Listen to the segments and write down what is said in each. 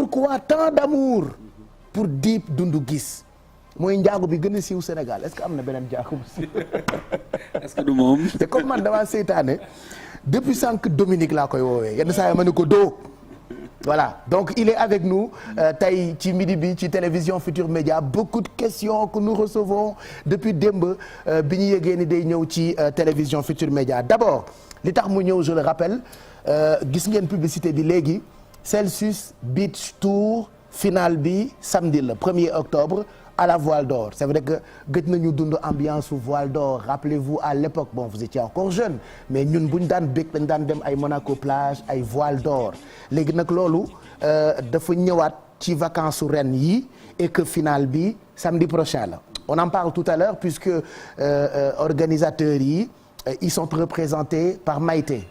pourquoi tant d'amour pour Dip Doundou Guiss mooy njaago bi gën a siiw Sénégal est-ce que am na beneen njaago bu siiw. est-ce que du moom. te comme man damaa seytaane depuis sànq Dominique laa koy woowee yenn saa yi ma ne ko doo. Voilà donc il est avec nous tey ci midi bi ci télévision Futur Média beaucoup de questions que nous recevons depuis démb bi ñu yëgee ni day ñëw ci télévision Futur Média d'abord li tax mu ñëw je le rappelle gis ngeen publicité bi léegi Celsius Beach Tour finale bi samedi le 1er octobre à la Voile d'Or c'est vrai que gëj nañu dund ambiance su Voile d'Or rappelez-vous à l'époque bon vous étiez encore jeune mais ñun bu ñu daan bég dañ daan dem ay Monaco plage ay Voile d'Or léegi nag loolu dafa ñëwaat ci vacances su ren yi et que finale bi samedi prochain la on en parle tout à l'heure puisque organisateurs yi ils sont représentés par Maïté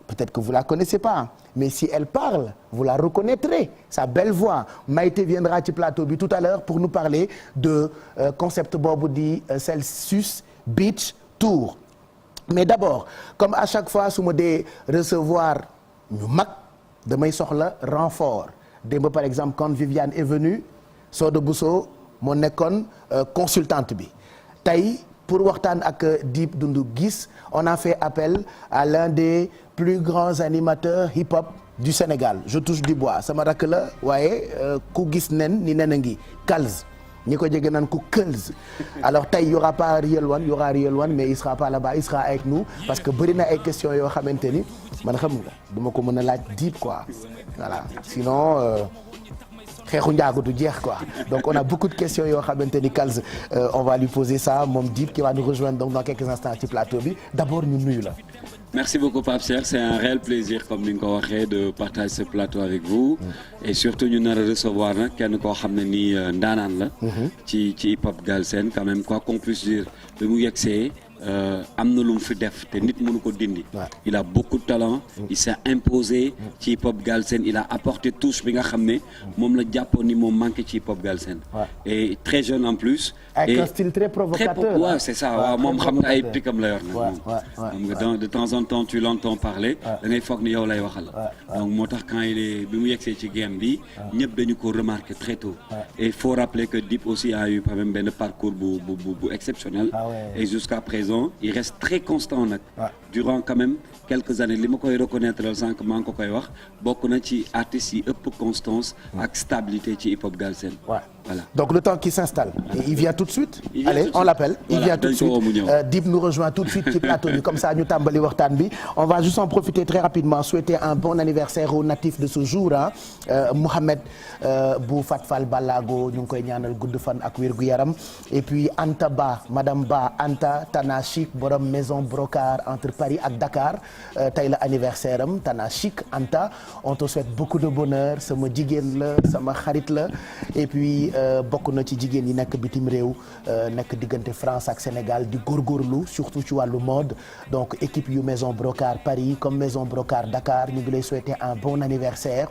peut-être que vous la connaissez pas mais si elle parle vous la reconnaîtrez sa belle voix Maïté viendra ci plateau bi tout à l'heure pour nous parler de concept boobu di Celsius Beach Tour mais d'abord comme à chaque fois su ma dee recevoir ñu mag damay soxla renfort démb par exemple quand Viviane est venue Soda Bousso moo nekkoon consultante bi tey pour waxtaan ak Dip Doundou Guiss on a fait appel à l'un des plus grands animateurs hip-hop du Sénégal je touche du bois sama rakk la waaye ku gis nen ni nen a ngi Kalz ñi ko jege naan ku Kalz alors tey y aura pas Real One y aura Real One mais il sera pas là-bas il sera avec nous parce que bëri na ay questions yoo xamante ni man xam nga duma ko mën a laaj Dip quoi voilà sinon xeexu njaago du jeex quoi donc on a beaucoup de questions yoo xamante ni Kalz on va lui poser ça moom Dip qui va nous rejoindre donc dans quelques instants ci plateau bi d'abord ñu nuyu la. Merci beaucoup Pape Cheikh c'est un réel plaisir comme ni nga ko waxee de partager ce plateau avec vous et surtout ñu nar a recevoir nag kenn koo xam ne nii ndaanaan la ci hip hop Galsen quand même quoi qu'on puisse dire bi mu yegsee am na lu mu fi def te nit mënu ko dindi il a beaucoup de talent il s'est imposé ci hip hop Galsen il a apporté touche bi nga xam ne moom la jàppoon ni moom manqué ci hip hop Galsen et très jeune en plus avec un style très provocateur waaw c'est ça waaw moom xam nga ay pikam la yor nag moom nga de temps en temps tu l'entends parler da ngay foog ni yow lay waxal donc moo tax quand il est bi mu yegsee ci game bi ñëpp dañu ko remarqué très tôt et il faut rappeler que Dip aussi a eu quand même benn parcours bu exceptionnel et jusqu'à présent il reste très constant nag durant quand même quelques années li ma koy reconnaître la sànq maa ngi ko koy wax bokk na ci artistes yi ëpp constance ak stabilité ci hip hop Galsen voilà donc le temps qu'il s'installe il vient tout de suite allez on l'appelle il vient tout de suite Dip nous rejoint tout de suite ci plateau bi comme ça ñu tàmbali waxtaan bi on va juste en profiter très rapidement souhaiter un bon anniversaire aux natifs de ce jour Mohamed bu Fatfal Balago ñu ngi koy ñaanal gudd fan ak wér gu yaram et puis Anta Ba madame Ba Anta Tana Chic borom maison brocart entre Paris ak Dakar tey la anniversaire am Tana Chic Anta on te souhaite beaucoup de bonheur sama jigéen la sama xarit la et puis bokk na ci jigéen yi nekk bitim réew nekk diggante France ak Sénégal di góorgóorlu surtout ci wàllu mode donc équipe yu maison brocart Paris comme maison brocart Dakar ñu ngi lay souhaiter un bon anniversaire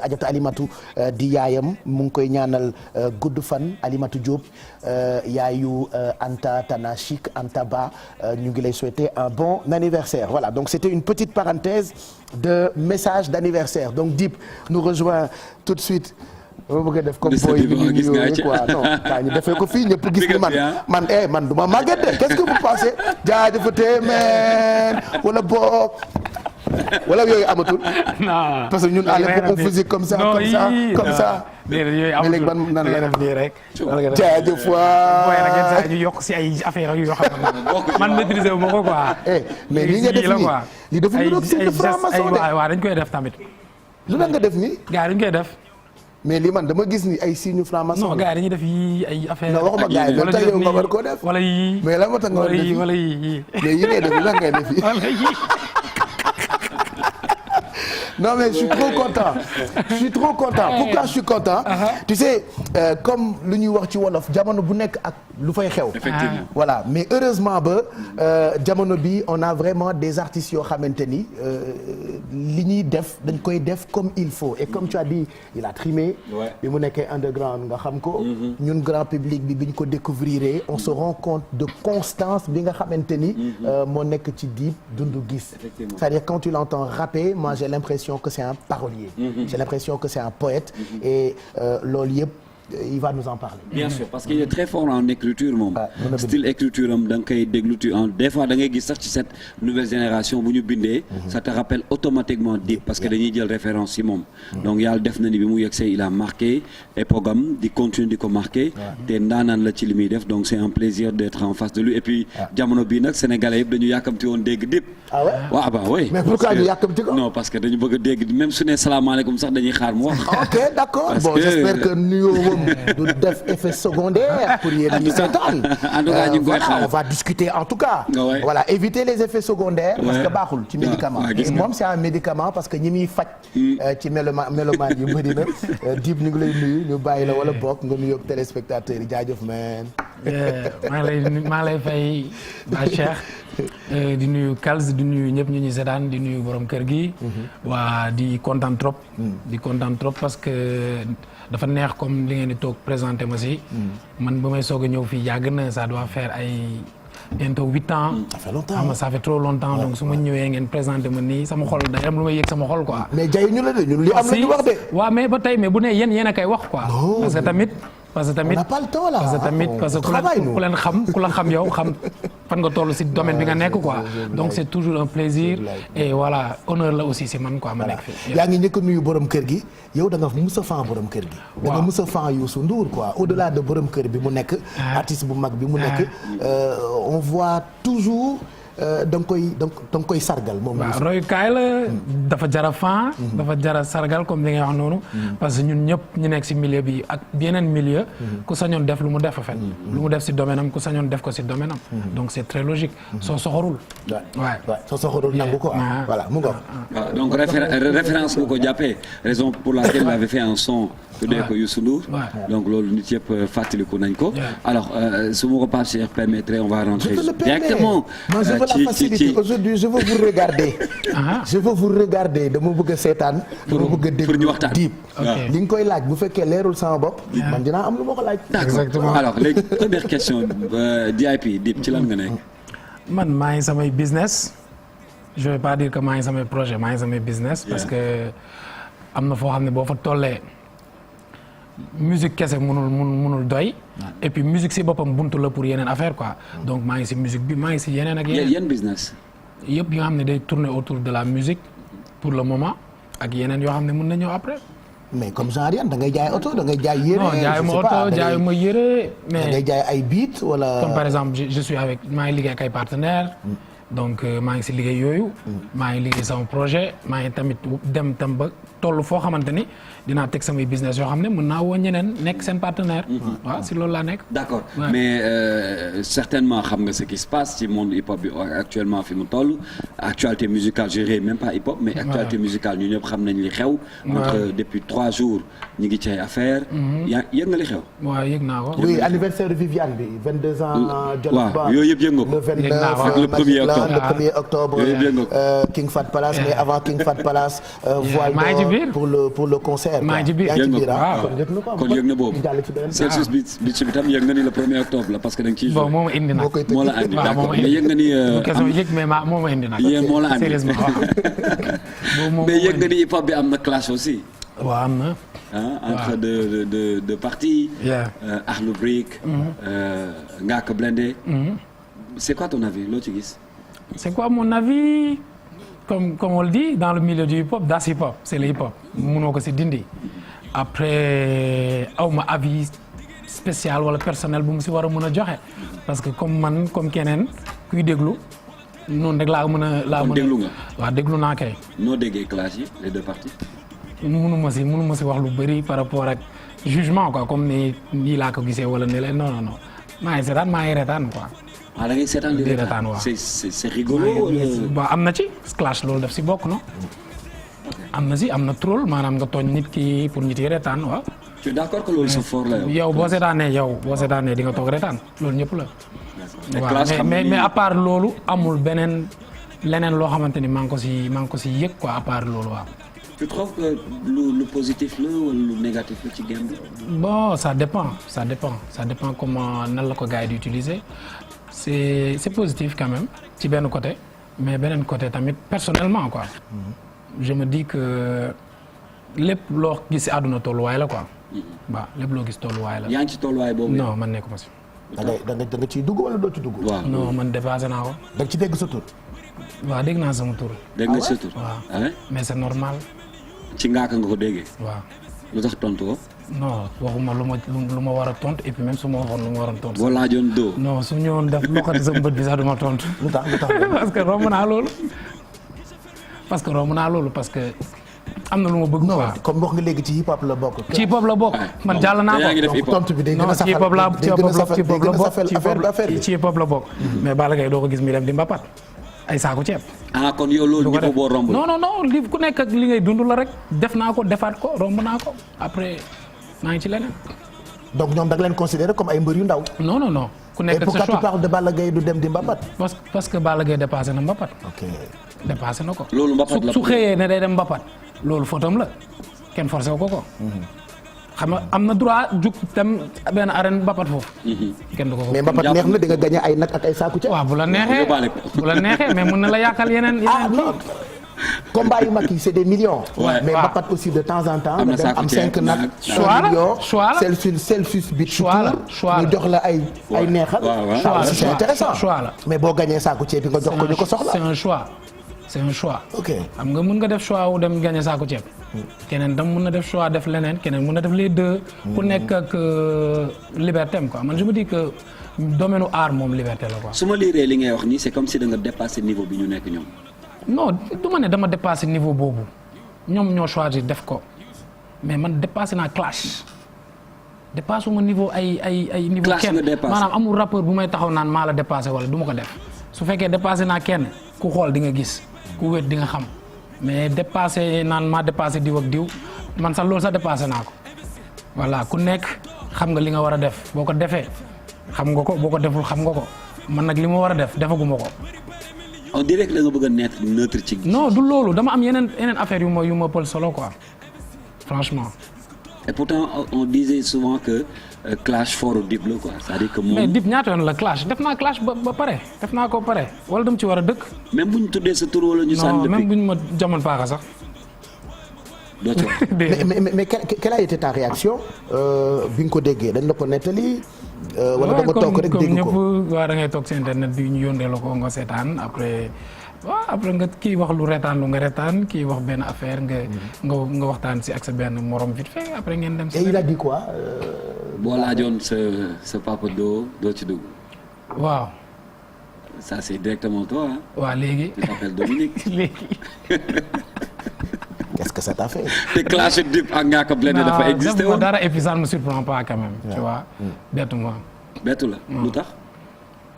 Adjata Alimatu di yaayam mu ngi koy ñaanal gudd fan Alimatu Diop yaayu Anta Tana Chic Anta Ba ñu ngi lay souhaiter un bon anniversaire voilà donc c'était une petite parenthèse de message d'anniversaire donc Dip nous rejoint tout de suite ma bëgg a def comme boy bi ñu nuyoo quoi non kaa ñu defee ko fii ñëpp gis ni man du ma màgget de qu'est-ce que vous pensez jaajëfatee men wala boog wala yooyu amatul. non parce que ñun à l'époque on faisait comme ça comme ça. déedéet yooyu amatul ban nan la def nii rek. jaajëf waay booy nag ñu yokk si ay affaire yoo xam ne man maîtriser wu ma ko quoi. mais li nga def nii li dafa ñu doon seen franc-maçon de waaw dañ koy def tamit. lu la nga def nii. gars dañ koy def. mais li man dama gis ni ay signes franc-maçon. non gars dañuy def yii ay affaire. non waxuma gars yi loolu tax yow nga war koo def. wala yii mais lan moo tax nga war def yii wala yii. mais yi ngay def lan ngay def yii. wala yii. non mais je suis trop content pourquoi je suis content tu sais comme lu ñuy wax ci wolof jamono bu nekk ak lu fay xew. Effectivement. Voilà mais heureusement ba jamono bi on a vraiment des artistes yoo xamante ni li ñuy def dañ koy def comme il faut et comme tu as dit il a trimé. bi mu nekkee underground nga xam ko. ñun grand public bi ñu ko découvrir on se rend compte de constance bi nga xamante ni. moo nekk ci Dip Doundou Guiss. C'est-à-dire quand tu l'entends rapper moi j'ai l'impression que c'est un parolier. J'ai l'impression que c'est un poète. Et loolu yëpp. Il va nous en parler. Bien sûr parce qu'il est très fort en écriture moom. style écriture am da nga koy déglu des fois da ngay gis sax ci cette nouvelle génération bu ñu bindee. ça te rappelle automatiquement Dip parce que dañuy jël référence ci moom. donc yàlla def na ni bi mu yegsee il a marqué époque am di continuer di ko marqué. te ndaanaan la ci li muy def donc c'est un plaisir d'être en face de lui et puis jamono bii nag sénégalais yëpp dañu yàkkamti woon dégg Dip. ah ouais waaw bah oui. mais pourquoi ñu yàkkamti ko. non parce que dañu bëgg a dégg même su ne salaamaaleykum sax dañuy xaar mu wax. ok d'accord bon j'espère que nuyoo du def effet secondaire pour yéen ñi seetaan. en tout cas ñu koy xaar on va discuter en tout cas. voilà éviter les effets secondaires. parce que baaxul ci médicament. et moom c'est un médicament parce que ñi muy faj. ci mélomane yu bëri na. Dip ñu ngi lay nuyu ñu bàyyi la wala bokk nga nuyoog téléspectateurs yi jaajëf man. maa lay fay ba Cheikh di nuyu Kals di nuyu ñëpp ñu seetaan di nuyu borom kër gi. waa di kontaan trop. di kontaan trop parce que. dafa neex comme li ngeen di toog présenté ma si. man ba may soog a ñëw fii yàgg na ça doit faire ay bientôt 8 ans. ça fait longtemps ça fait trop longtemps donc su ma ñëwee ngeen présenté ma nii sama xol day am lu may yëg sama xol quoi. mais jaay ñu la de ñun li am la ñu wax de. waaw mais ba tey mais bu ne yéen a koy wax quoi. parce que tamit. on n'a pas le temps là. parce que ku leen xam ku la xam yow xam fan nga toll si domaine bi nga nekk quoi donc c'est toujours un plaisir et voilà honneur la aussi si man quoi ma nekk fii. yaa ngi njëkk a nuyu borom kër gi yow da nga mus a fan borom kër gi. da nga mus a fan Youssou Ndour quoi au-delà de borom kër bi mu nekk. artiste bu mag bi mu nekk. on voit toujours. da nga koy sargal moom. waaw royukaay la dafa jara fan. dafa jara sargal comme li nga wax noonu. parce que ñun ñëpp ñu nekk ci milieu bi ak yeneen milieu. ku sañoon def lu mu def en fait. lu mu def ci domaine am ku sañoon def ko ci domaine am. donc c'est très logique. soo soxorul. waaw soo soxorul nangu ko voilà mu ngoog. donc référence nga ko jàppee raison pour laquelle il avait fait un son. tuddee ko Youssou Ndour. donc loolu nit yëpp fàttaliku nañ ko. alors su ma ko pas cher permettrait on va rentrer directement. la facilité aujourd'hui je veux vous regarder. je veux vous regarder dama bëgg a seetaan. dama bëgg a déglu Dip. li nga koy laaj bu fekkee leerul sama bopp. man dinaa am lu ma ko laaj. exactement alors léegi première question DIP Dip ci lan nga nekk. man maa ngi samay business. je vais pas dire que maa ngi samay projet maa ngi samay business. parce que am na foo xam ne boo fa tollee. musique kese mënul doy. et puis musique si boppam buntu la pour yeneen affaire quoi. donc maa ngi si musique bi maa ngi si yeneen ak yeneen. yan business. yëpp yoo xam ne day tourner autour de la musique pour le moment ak yeneen yoo xam ne mën na ñëw après. mais comme genre yan da ngay jaay oto da ngay jaay yére. non jaayuma oto jaayuma yére. mais da ngay jaay ay beat wala. comme par exemple je suis avec maa ngi liggéey ak ay partenaires. donc maa ngi si liggéey yooyu. maa ngi liggéey sama projet maa ngi tamit dem tam ba toll foo xamante ni dinaa teg samay business yoo xam ne mën naa woo ñeneen nekk seen partenaire. waaw si loolu laa nekk. d'accord mais certainement xam nga ce qui se passe ci monde hip hop bi actuellement fi mu toll actualité musicale je dirais même pas hip hop mais actualité musicale ñu ñëpp xam nañ li xew. entre depuis 3 jours ñu ngi ci ay affaires. yëg nga li xew. waaw yëg naa ko. oui anniversaire Viviane bi 22 ans. Jolof Ba waaw yooyu yëpp yëg nga ko. le 29 le 1er octobre le 1er octobre. King Fahd Palace mais avant King Fahd Palace. voile d'or pour le concert. maa ngi ci biir yëg nga ko kon yëg na boobu. Celsius bi tam yëg nga ni le 1er octobre la parce que da nga ciy joué. bon moo ma indi nag moo la andi d'accord mais yëg nga ni. question yëg mais moo ma indi nag. yéen moo la andi sérieusement mais yëg nga ni hip hop bi am na clash aussi. waaw am na. entre de partis. Akhlou Brick. Ngaaka Blindé. c'est quoi ton avis loo ci gis. c'est quoi mon avis. comme on le dit dans le milieu du hip hop das hip hop c'est le hip hop mënoo ko si dindi après awma avis spécial wala personnel bu mu si war a mën a joxe parce que comme man comme keneen kuy déglu noonu rek laa mën a déglu nga waaw déglu naa kay. noo déggee clash yi les deux parties. mënuma si wax lu bëri par rapport ak jugement quoi comme ni nii laa ko gisee wala ne leen non maa ngi seetaan maa ngi reetaan quoi. da ngay seetaan di reetaan waaw c'est rigolo. waaw am na ci clash loolu daf si bokk no am na troll maanaam nga tooñ nit ki pour nit yi reetaan waaw. tu es d'accord que loolu sa fort la yow boo seetaanee di nga toog retaan loolu ñëpp la. waaw mais à part loolu amul leneen loo xamante ni maa ngi ko si yëg quoi à part loolu waaw. tu trouves que lu positif la wala lu négatif la ci game bi. bon ça dépend comment nan la ko gars yi di utiliser c'est positif quand même ci benn côté mais beneen côté tamit personnellement quoi. Je me dis que lépp loo gis si àdduna tolluwaay la quoi. waaw lépp loo gis tolluwaay la. yaa ngi ci tolluwaay boobu. non man nekk ma si. da nga ciy dugg wala doo ci dugg. waaw non man dépassé naa ko. da nga ci dégg sa tur. waaw dégg naa sama tur. dégg nga sa tur. waaw mais c'est normal. ci ngaaka nga ko déggee. waaw. lu tax tontu ko. non waxuma lu ma war a tontu et puis même su ma waxoon lu ma war a tontu. boo laajoon doo. non su ñëwoon def loxoti sa mbët bi sax du ma tontu. lu tax parce que romb naa loolu. parce que am na lu ma bëgg. non comme wax nga léegi ci hip hop la bokk. ci hip hop la bokk man jàll naa ko. donc tontu bi day gën a ci hip hop la bokk. mais Balla Gaye doo ko gis mi dem di mbapat ay saako ceeb. kon yow loolu ñëpp boo romb. non li ku nekk ak li ngay dund la rek def naa ko defaat ko romb naa ko après maa ngi ci leneen. donc ñoom da nga leen considérer comme ay mbër yu ndaw. non ku nekk ak sa choix. et pourquoi tu parles de Balla Gaye du dem di mbapat. parce que Balla Gaye dépassé na mbapat. ok dépassé na ko. loolu mbapat la su xëyee ne day dem mbapat loolu fotom la kenn forcé wu ko. xam nga am na droit jug dem benn arène mbapat foofu. kenn du ko. mais mbapat neex na di nga gagné ay nag ak ay saaku ca. waaw bu la neexee mais mën na la yàqal yeneen. non combat yu mag yi c'est des millions. Ouais. mais mbapat aussi de temps en temps. am na nga dem am 5 nag. choix la selfie bi. choix la ñu jox la ay neexal. choix c'est intéressant. choix la mais boo gagné saaku ceeb bi nga jox ko ñu ko soxla. c'est un choix. ok xam nga mën nga def choix wu dem gagné saako ceeb. keneen tam mën na def choix def leneen keneen mën na def les deux. ku nekk ak liberté am quoi man je me dis que domaine u art moom liberté la quoi. su ma liiree li ngay wax nii c'est comme si da nga dépassé niveau bi ñu nekk ñoom. non du ma ne dama dépassé niveau boobu ñoom ñoo choisir def ko mais man dépassé naa clash dépassé ma niveau ay niveau clash kenn nga dépassé maanaam amul rappeur bu may taxaw naan maa la dépassé wala du ma ko def su fekkee dépassé naa kenn ku xool di nga gis ku wét di nga xam mais dépassé naan maa dépassé diw ak diw man sax loolu sax dépassé naa ko voilà ku nekk xam nga li nga war a def boo ko defee xam nga ko boo ko deful xam nga ko man nag li ma war a def defaguma ko. on dirait que da nga bëgg a nekk neutre ci. non du loolu dama am yeneen affaire yu ma pël solo quoi franchement. et pourtant on disait souvent que clash fort Dip la quoi c'est-à-dire que moom. mais Dip ñaata yoon la clash def naa clash ba pare def naa ko pare wala dama ci war a dëkk. même bu ñu tuddee sa tur wala ñu. sànni non même bu ñu ma jamono paaka sax. doo ci wax. mais quelle a été ta réaction bi nga ko déggee dañ la ko nettali. wala da nga toog rek dégg ko waaw da ngay toog si internet bi ñu yóndee la ko nga seetaan après nga kii wax lu retaan lu nga retaan kii wax benn affaire nga waxtaan si ak sa benn morom vite fait après ngeen dem. et il a dit quoi. boo laajoon sa papa doo ci dugg. waaw. ça c'est directement toi hein. waaw léegi. tu t'appelles Dominique. léegi. qu'est-ce que ça t'a fait. te clash Dip ak Ngaaka Blindé dafa existé woon. dara et puis ça ne me surprend pas quand même. tu vois bettu ma. bettu la lu tax.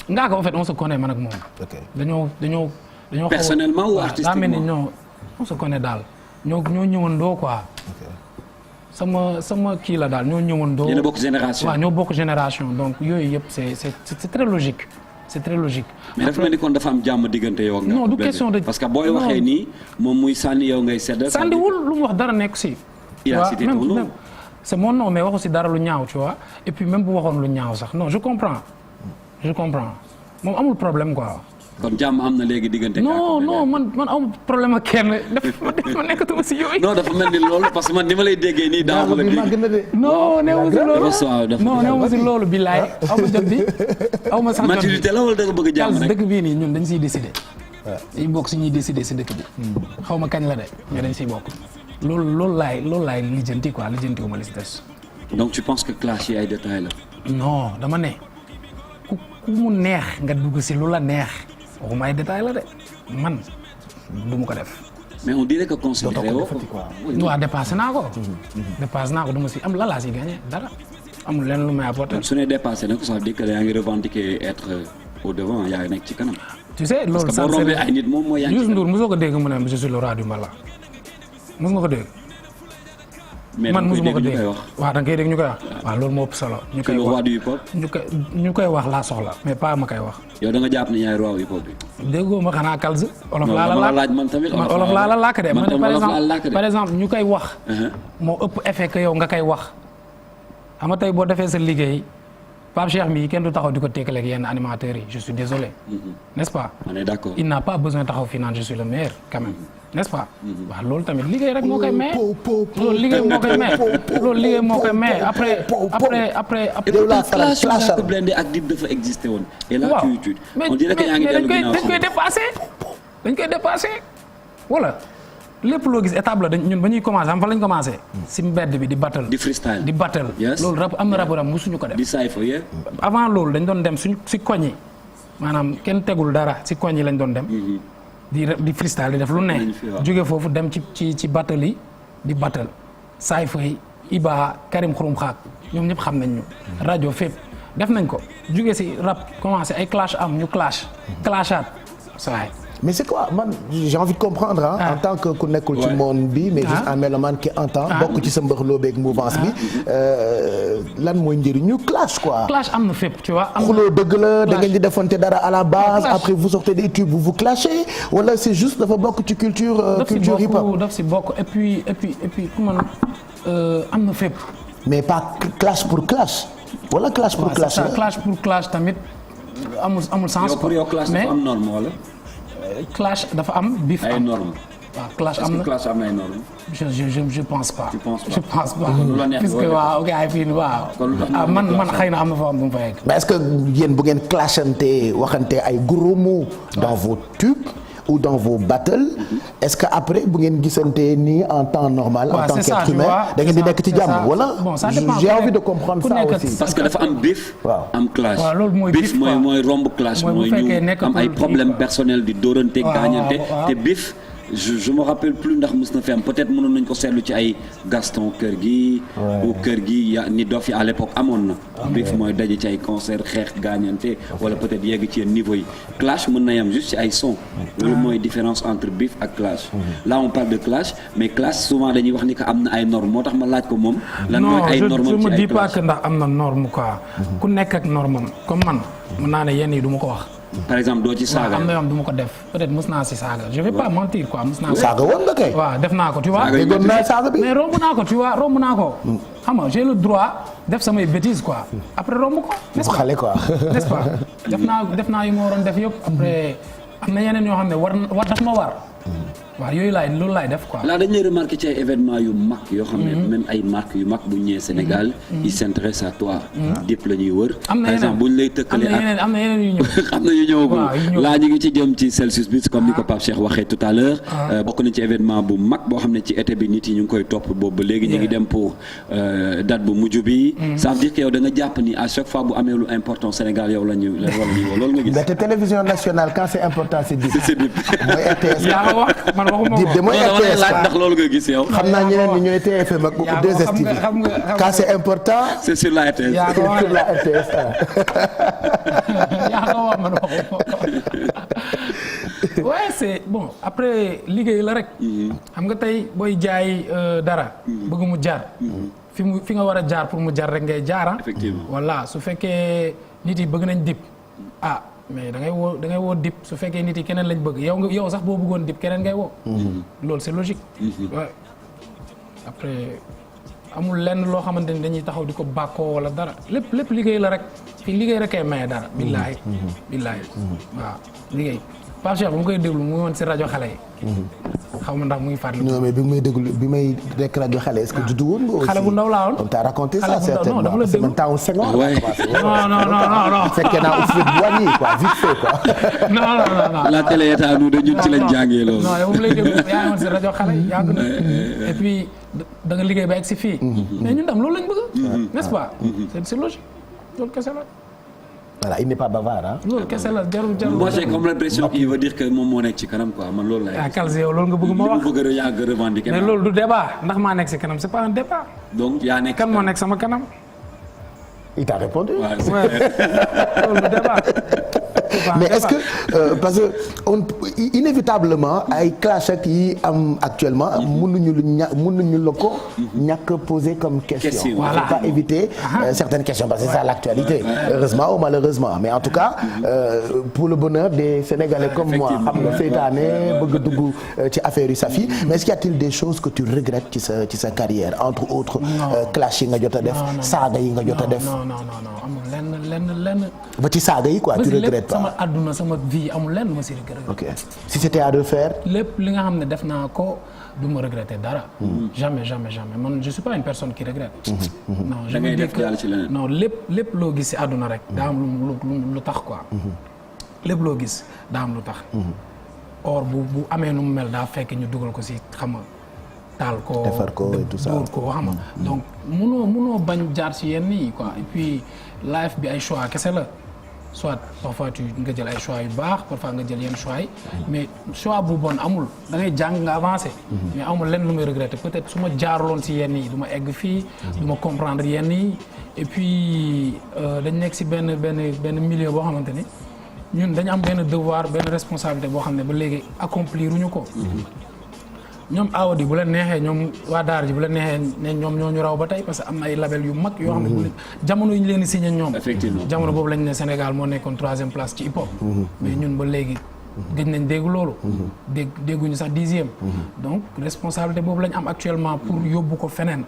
Ngaaka en fait on se connaît man ak moom. ok dañoo personnellement ou artistiquement daa mel ni on se connaît daal ñoo ñëwandoo quoi. sama kii la daal ñoo ñëwandoo. yéen a bokk génération. waaw ñoo bokk génération donc yooyu yëpp c'est très logique. c'est très logique. mais dafa mel ni kon dafa am jàmm diggante yow ak non du question de. parce que booy waxee nii moom muy sànni yow ngay sedd. sànniwul lu mu wax dara nekk si. il a cité ton nom. c'est mon nom mais waxu si dara lu ñaaw tu vois et puis même bu waxoon lu ñaaw sax non je comprends moom amul problème quoi. kon jàmm am na léegi diggante. non man amul problème ak kenn dafa nekkatuma si yooyu. non dafa mel ni loolu parce que man ni ma lay déggee nii daaw ma la dégg. non néew si loolu billaay aw ma jot bi aw ma sax jot bi maturité la wala da nga bëgg jàmm rek. dëkk bii nii ñun dañ siy décider. dañuy bokk si ñuy décider si dëkk bi. xaw ma kañ la de mais dañ siy bokk. loolu laay lijjanti quoi lijjanti wu ma li si des. donc tu penses que clash yi ay détails la. non dama ne ku mu neex nga dugg si lu la neex. waxuma ay détails la de man du mu ko def. mais on dirait que considéré woo ko. waaw dépassé naa ko. dépassé naa ko du ma si am la laa si gagné dara amul lenn lu may apporter. su ne dépassé nag ça veut dire que yaa ngi revendiquer être au devant yaa ngi nekk ci kanam. tu sais loolu parce que boo rombee ay nit moom mooy. yaa ngi Youssou Ndour mosoo ko dégg mu ne je suis le roi du mbalax mos nga ko dégg. man mosuma ko dégg waaw da nga koy dégg ñu koy wax. waaw loolu moo ëpp solo. ñu koy wax ñu koy wax laa soxla mais pas ma koy wax. yow da nga jàpp ni yaay roi hip hop bi. déggoo ma xanaa Kalz. olof laa la laaj man tamit olof laa la làkk de. par exemple ñu koy wax. moo ëpp effet que yow nga koy wax. xam nga tey boo defee sa liggéey Pape Cheikh mi kenn du taxaw di ko tekkaleeg yenn animateurs yi je suis désolé. n'est-ce pas. on est d'accord. il n'a pas besoin taxaw fii naan je suis le meilleur quand même. n'est-ce pas. waaw loolu tamit liggéey rek moo koy maye. loolu liggéey moo koy maye. loolu liggéey moo koy maye après. clash Ngaaka Blindé ak Dip dafa existé woon. et là tu on dirait que yaa ngi dellu ginnaaw dañ koy dépassé voilà. lépp loo gis étape la ñun ba ñuy commencé xam fa lañ commencé. si mbedd bi di battle. di freestyle di battle. loolu rap am na rapport am musuñu ko def. di cypher avant loolu dañ doon dem si koñ yi maanaam kenn tegul dara si koñ yi lañ doon dem. di freestyle di def lu ne. jóge foofu dem ci battle yi di battle. cypher yi Iba Karim Xurum Xaak ñoom ñëpp xam nañ ñu. rajo fépp def nañ ko jóge si rap commencé ay clash am ñu clashaat saa mais c'est quoi man j'ai envie de comprendre en tant que ku nekkul ci monde bi mais juste un mélomane qui entend bokk ci sa mbëxloo beeg mouvance bi lan mooy njëriñu clash quoi. clash am na fépp tu vois. xuloo dëgg la da ngeen di defonte dara à la base après vous sortez des tubes vous clashez wala c'est juste dafa bokk ci culture hip hop. daf si bokk et puis ku man am na fépp. mais pas clash pour clash. wala clash pour clash. clash pour clash tamit amul sens. pour yow clash dafa am norme wala. clash dafa am bif am ay normes. waaw clash am na clash am na ay normes. je pense pas. tu penses pas je pense pas. puisque waaw gars yi fii waaw. man xëy na am na fa am bu mu fa yegg. mais est-ce que yéen bu ngeen clashante waxante ay gros mots dans vos tubes ou dans vos battles est-ce que après bu ngeen gisante nii en temps normal. en tant qu'être humain da ngeen di nekk ci jàmm wala. bon ça dépend j'ai envie de comprendre ça aussi. parce que dafa am bif. am clash. waaw loolu mooy bif mooy romb clash. mooy ñu am ay problèmes personnels di dóorante gaañante te bif. je me rappelle plus ndax mës na fi am peut-être mënoon nañu ko seetlu ci ay Gaston kër gi. ou kër gi ni dof yi à l'époque amoon na. bif mooy daje ci ay concert xeex gaañante wala peut-être yegg ci yenn niveau yi clash mën na yam juste ci ay son. loolu mooy différence entre bif ak clash. là on parle de clash mais clash souvent dañuy wax ni que am na ay normes moo tax ma laaj ko moom. lan mooy ay normes ci ay clash non je me dis pas que ndax am na norme quoi. ku nekk ak normam comme man mën naa ne yenn yi du ma ko wax. par exemple doo ci saaga. am na yoon du ma ko def peut-être mës naa si saaga je vais pas mentir quoi mës naa. saaga woon nga kay. waaw def naa ko tu vois. saaga bi mais romb naa ko tu vois romb naa ko. xam nga j'ai le droit def samay bêtises quoi après romb ko. n'est-ce pas xale quoi. n'est-ce pas def naa yu ma waroon def yëpp après am na yeneen yoo xam ne war daf ma war. waaw loolu laay def quoi. là dañu lay remarqué ci ay événements yu mag yoo xam ne même ay marques yu mag bu ñëwee Sénégal. ils s'intéressent à toi. Dip la ñuy wër. par exemple bu ñu lay tëkkalee ak am na yeneen yu ñëw. am na yu ñëwagul laa ñu ngi ci jëm ci Celsius bi comme ni ko Pape Cheikh waxee tout à l'heure bokk na ci événement bu mag boo xam ne ci été bi nit yi ñu ngi koy topp boobu ba léegi ñu ngi dem pour date bu mujj bi. ça veut dire que yow da nga jàpp ni à chaque fois bu amee lu important Sénégal yow la ñu woo loolu nga gis. mais te télévision nationale quand c'est important c'est Dip. c'est Dip mooy RTS. yaa wax man waxuma ko. Dip de mooy RTS laaj ndax loolu nga gis yow. xam naa ñeneen ñi ñu ne TFM ak 2STV. quand c'est important. c'est sur la RTS. yaa ko sur la RTS. yaa ko wax man waxuma ko. ouais c'est bon après liggéey la rek. xam nga tey booy jaay dara. bëgg mu jar. fi nga war a jaar pour mu jar rek ngay jaara. effectivement voilà su fekkee nit yi bëgg nañ Dip mais da ngay woo Dip su fekkee nit yi keneen lañ bëgg yow sax boo bëggoon Dip keneen ngay woo. loolu c'est logique. ouais après amul lenn loo xamante ni dañuy taxaw di ko bàkkoo wala dara lépp liggéey la rek fii liggéey rek kay maye dara. billaahi waaw liggéey. Pape Cheikh bu mu koy déglu mu ngi woon si rajo xale yi. xaw ma ndax mu ngi fàttali. non mais bi may nekk rajo xale est-ce que juddu woon nga aussi. xale bu ndaw laa woon. comme t'as raconté ça certainement. non dafa la déglu man temps Senghor. non. fekkee naa aussi bu wàññi quoi vite fait quoi. non. la télé état nous de ñun ci lañ jàngee loolu. non yow mu lay déglu yaa ngi woon si rajo xale yi yàgg na. et puis da nga liggéey ba egg si fii. mais ñun tam loolu lañ bëgg. n'est-ce pas. c'est logique loolu kese la. voilà il n'est pas bavard ah. loolu kese la jarul. moi j'ai comme l'impression qu'il veut dire que moom moo nekk ci kanam quoi man loolu la. Kalz yow loolu nga bëgg ma wax li mu bëgg a yàgg revendiquer. mais loolu du débat ndax maa nekk si kanam c'est pas un débat. donc yaa nekk kan moo nekk sama kanam. il t'a répondu. waaw loolu du débat. mais est-ce que parce que inévitablement ay clash ak yi am actuellement mënuñu la ko ñàkk poser comme question. Voilà. Faut pas éviter certaines questions parce que c'est ça l'actualité. Heureusement ou malheureusement mais en tout cas pour le bonheur des Sénégalais comme moi xam nga seytaane bëgg a dugg ci affaire yu Safi mais est-ce qu'il y a-t-il des choses que tu regrettes ci sa carrière entre autres clash yi nga jot a def saaga yi nga jot a def. non amul lenn. ba ci saaga yi quoi tu regrettes pas. sama àdduna sama vie amul lenn ma si regret. ok si c'était à refaire. lépp li nga xam ne def naa ko du ma regretter dara. jamais man je suis pas une personne qui regrette. non je me dis que non lépp loo gis si àdduna rek daa am lu tax quoi. lépp loo gis daa am lu tax. or bu amee nu mu mel daa fekk ñu dugal ko si xam nga taal ko defar ko et tout ça dóor ko xam nga donc munoo bañ jaar si yenn yi quoi et puis life bi ay choix kese la soit parfois nga jël ay choix yu baax parfois nga jël yenn choix yi mais choix bu bon amul da ngay jàng nga avancé. mais amul lenn lu may regretter peut-être su ma jaaruloon si yenn yi du ma egg fii. du ma comprendre yenn yi et puis dañ nekk si benn milieu boo xamante ni ñun dañu am benn devoir benn responsabilité boo xam ne ba léegi accomplir uñu ko. ñoom Awadi bu la neexee ñoom waa Daara ji bu la neexee ne ñoom ñoo ñu raw ba tey parce que am na ay label yu mag yoo xam ne bu jamono yi ñu leen di signé ñoom. effectivement jamono boobu lañ ne Sénégal moo nekkoon 3e place ci hip hop. mais ñun ba léegi gëj nañ dégg loolu. dégguñu sax 10e. donc responsabilité boobu lañ am actuellement pour yóbbu ko feneen.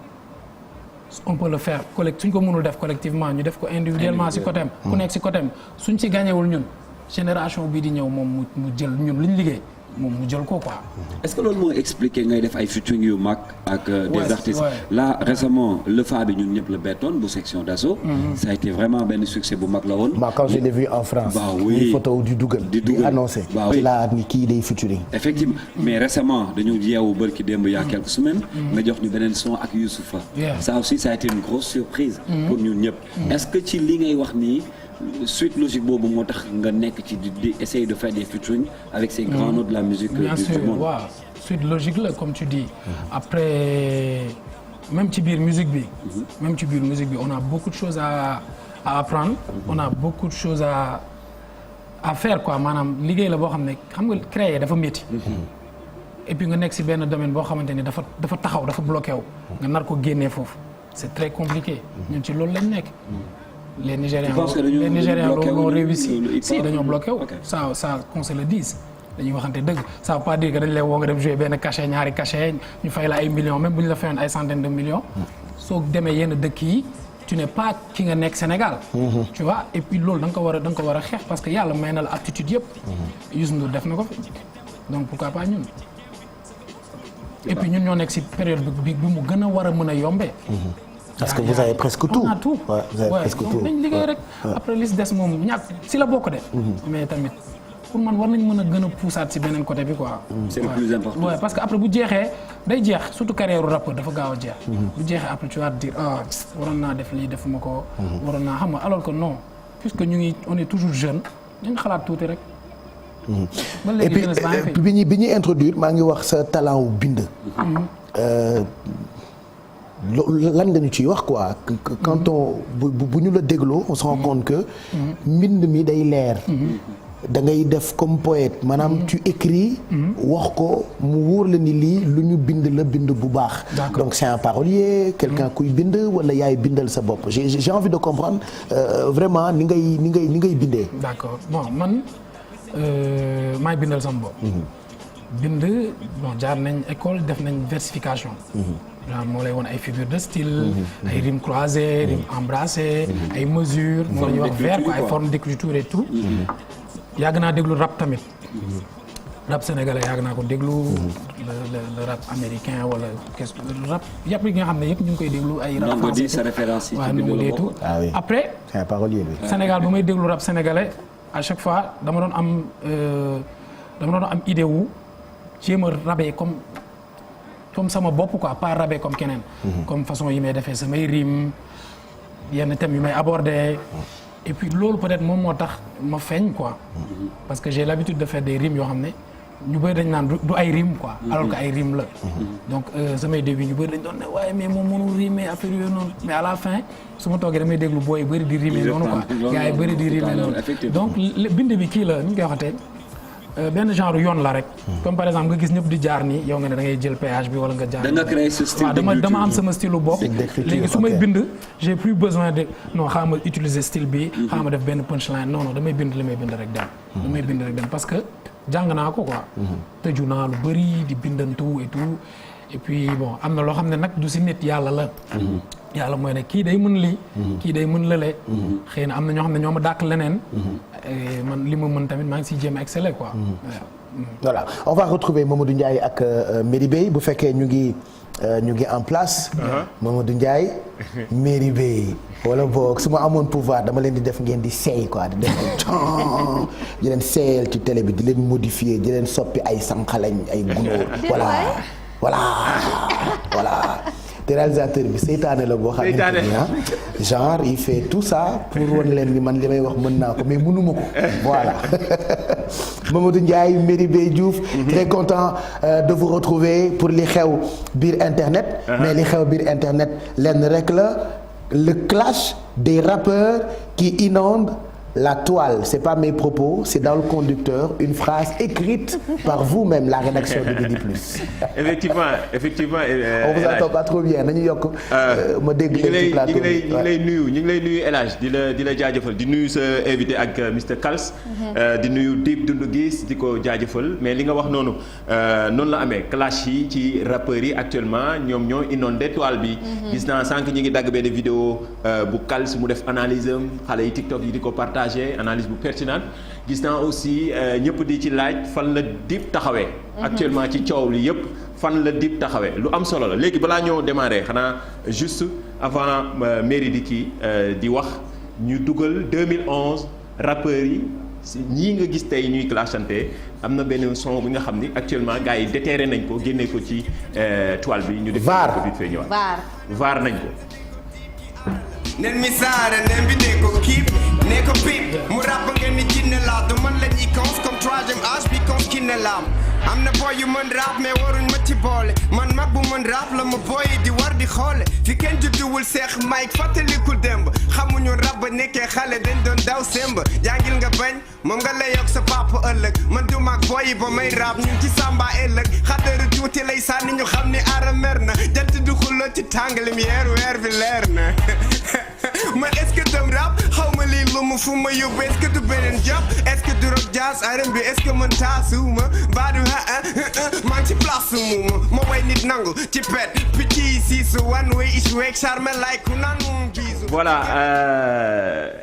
on peut le faire suñ ko mënul def collectivement ñu def ko individuellement si côté am. ku nekk si côté am suñ ci gagnéwul ñun génération bii di ñëw moom mu jël ñun liñ liggéey. moom mu jël ko quoi. est-ce que loolu moo expliqué ngay def ay featuring yu mag ak des artistes là récemment le fa bi ñun ñëpp la bettoon bu section d'assaut. ça a été vraiment benn succès bu mag la woon. quand je l'ai vu en France. bah oui une photo di dugal annoncé. bah oui la ni kii day featuring. effectivement mais récemment dañu yeewu bërki démb il y a quelques semaines. nga jox ñu beneen son ak Youssoufa. ça aussi ça a été une grosse surprise. pour ñun ñëpp. est-ce que ci li ngay wax nii. suite logique boobu moo tax nga nekk ci di essayer de faire des featuring avec ces grands noms de la musique du monde. waaw suite logique la comme tu dis. après même ci biir musique bi. on a beaucoup de choses à apprendre. on a beaucoup de choses à faire quoi maanaam liggéey la boo xam ne xam nga créer dafa métti. et puis nga nekk si benn domaine boo xamante ni dafa taxaw dafa bloqué wu. nga nar ko génnee foofu c'est très compliqué. ñun ci loolu lañ nekk. les Nigérians l'ont réussi si dañoo bloqué wu ça qu'on se le dise dañuy waxante dëgg ça veut pas dire que dañ lay woo nga dem jouer benn cachet ñaari cachet ñu fay la ay millions même bu ñu la fayoon ay centaines de millions soo demee yenn dëkk yi tu n'es pas ki nga nekk Sénégal tu vois et puis loolu da nga ko war a xeex parce que yàlla may na la aptitude yëpp Youssou Ndour def na ko fi donc pourquoi pas ñun et puis ñun ñoo nekk si période bi mu gën a war a mën a yombee. parce que vous avez presque tout. on a tout ouais, vous avez presque tout. dañ liggéey rek après li si des moom ñàkk si la bokk de. mais tamit pour man war nañ mën a gën a poussaat si beneen côté bi quoi. c'est le plus important. ouais parce que après bu jeexee day jeex surtout carrière rappeur dafa gaaw a jeex. bu jeexee après tu vas te dire ah waroon naa def lii defuma ko. waroon naa xam nga alors que non puisque ñu ngi on est toujours jeune nañ xalaat tuuti rek. ba léegi et puis bi ñuy introduire maa ngi wax sa talent wu bind. lan nga ñu ciy wax quoi quand on bu ñu la dégloo on se rend compte que mbind mi day leer da ngay def comme poète maanaam tu écris wax ko mu wóor la ni lii lu ñu bind la bind bu baax donc c'est un parolier quelqu'un kuy bind wala yaay bindal sa bopp j'ai envie de comprendre vraiment ni ngay bindee. D'accord bon man maay bindal sama bopp bind bon jaar nañ école def nañ versification genre moo lay woon ay figures de style ay rimes croisées rimes embrassées ay mesures moo la ñuy wax vers quoi ay formes d'écriture et tout yàgg naa déglu rap tamit rap sénégalais yàgg naa ko déglu le rap américain wala rap yëpp yi nga xam ne yëpp ñu ngi koy déglu ay rap français sa référence waaw Ndongo Di tout après c'est un parolier lui. Sénégal bu may déglu rap sénégalais à chaque fois dama doon am idée wu jéem a rabee comme sama bopp quoi pas rabee comme keneen. comme façon yi may defee samay rimes yenn thèmes yu may aborder. et puis loolu peut-être moom moo tax ma feeñ quoi. parce que j'ai l'habitude de faire des rimes yoo xam ne ñu bëri dañ naan du ay rime quoi. alors que ay rime la. donc samay début ñu bëri dañ doon ne waaye mais moom mënul rimer affaire yooyu noonu mais à la fin su ma toogee damay déglu booy bëri di rimer noonu quoi. gars yi bëri di rimer noonu. donc bind bi kii la ni ñu koy waxatee. benn genre yoon la rek. comme par exemple nga gis ñëpp di jaar nii yow nga ne da ngay jël péage bi wala nga jaar. da nga créé ce style dama am sama style bopp. léegi su may bind j'ai plus besoin de non xaaral ma utiliser style bi. xaaral ma def benn punchline non damay bind li may bind rek dem. damay bind rek dem parce que jàng naa ko quoi. tëju naa lu bëri di bindantu et tout et puis bon am na loo xam ne nag du si nit yàlla la. yàlla mooy ne kii day mën lii. kii day mën lële. xëy na am na ñoo xam ne ñoo ma dàq leneen. man li ma mën tamit maa ngi siy jéem a exceller quoi. voilà on va retrouver Mamadou Ndiaye ak Merry Beye bu fekkee ñu ngi en place. Mamadou Ndiaye Merry Beye wala boog su ma amoon pouvoir dama leen di def ngeen di seey quoi di def di leen seeyal ci télé bi di leen modifier di leen soppi ay sànqalañ ay gunóor. voilà. te réalisateur bi seytaane la boo xam ne genre il fait tout ça pour wan leen ni man li may wax mën naa ko mais mënuma ko voilà Mamadou Ndiaye Merry Beye Diouf très content de vous retrouver pour li xew biir internet mais li xew biir internet lenn rek la le clash des rappeurs qui inondent la toile, c'est pas mes propos, c'est dans le conducteur, une phrase écrite par vous-même, la rédaction de Midi Plus. effectivement. On vous entend pas trop bien nañu yokk. ma dégg leen ci plateau bi ñu ngi lay nuyu El Hadj di la jaajëfal di nuyu sa invité ak Mr Kals. di nuyu Dip Doundou Guiss di ko jaajëfal mais li nga wax noonu la amee clash yi ci rappeurs yi actuellement ñoom ñoo inondé toile bi. gis naa sànq ñi ngi dagg benn vidéo bu Kals mu def analyse am xale yi TikTok yi di ko partage analyse bu pertinente gis naa aussi ñëpp di ci laaj fan la Dip taxawee. actuellement ci coow li yëpp fan la Dip taxawee lu am solo la léegi balaa ñoo démarrer xanaa juste avant mairie di kii di wax ñu dugal 2011 rappeurs yi ñii nga gis tey ñuy clashante am na benn son bi nga xam ni actuellement gars yi déterré nañ ko génne ko ci toile bi. ñu def ko vite fait ñëwaat vaar nañ ko. nen mi saare nen bi ne ko kiip ne ko piip mu ràpp ngeen ni jinne laa du man la ñuy cons comme troisième âge bi cons ki ne laam am na boy yu mën rap mais waruñ ma ci boole man mag bu mën rap la ma boy di war di xoole fi kenn judduwul seex Mike fàttalikul démb xamuñu rab ba nekkee xale dañ doon daw semb jàngil nga bañ moom nga lay yokk sa papa ëllëg man du mag boy yi ba may rap ñu ci samba ëllëg xaddaru tuuti lay sànni ñu xam ni ara mer na jant du xulloo ci tàng lumière weer bi leer na man est-ce que dem rap xaw ma lii lu mu fu ma yóbbu est-ce que du beneen job est-ce que du rock jazz R&B est-ce que man taasuma baadu maa ngi ci place mu ma way nit nangu ci pet picc yi siisu one way is week charme like ku naan biisu. voilà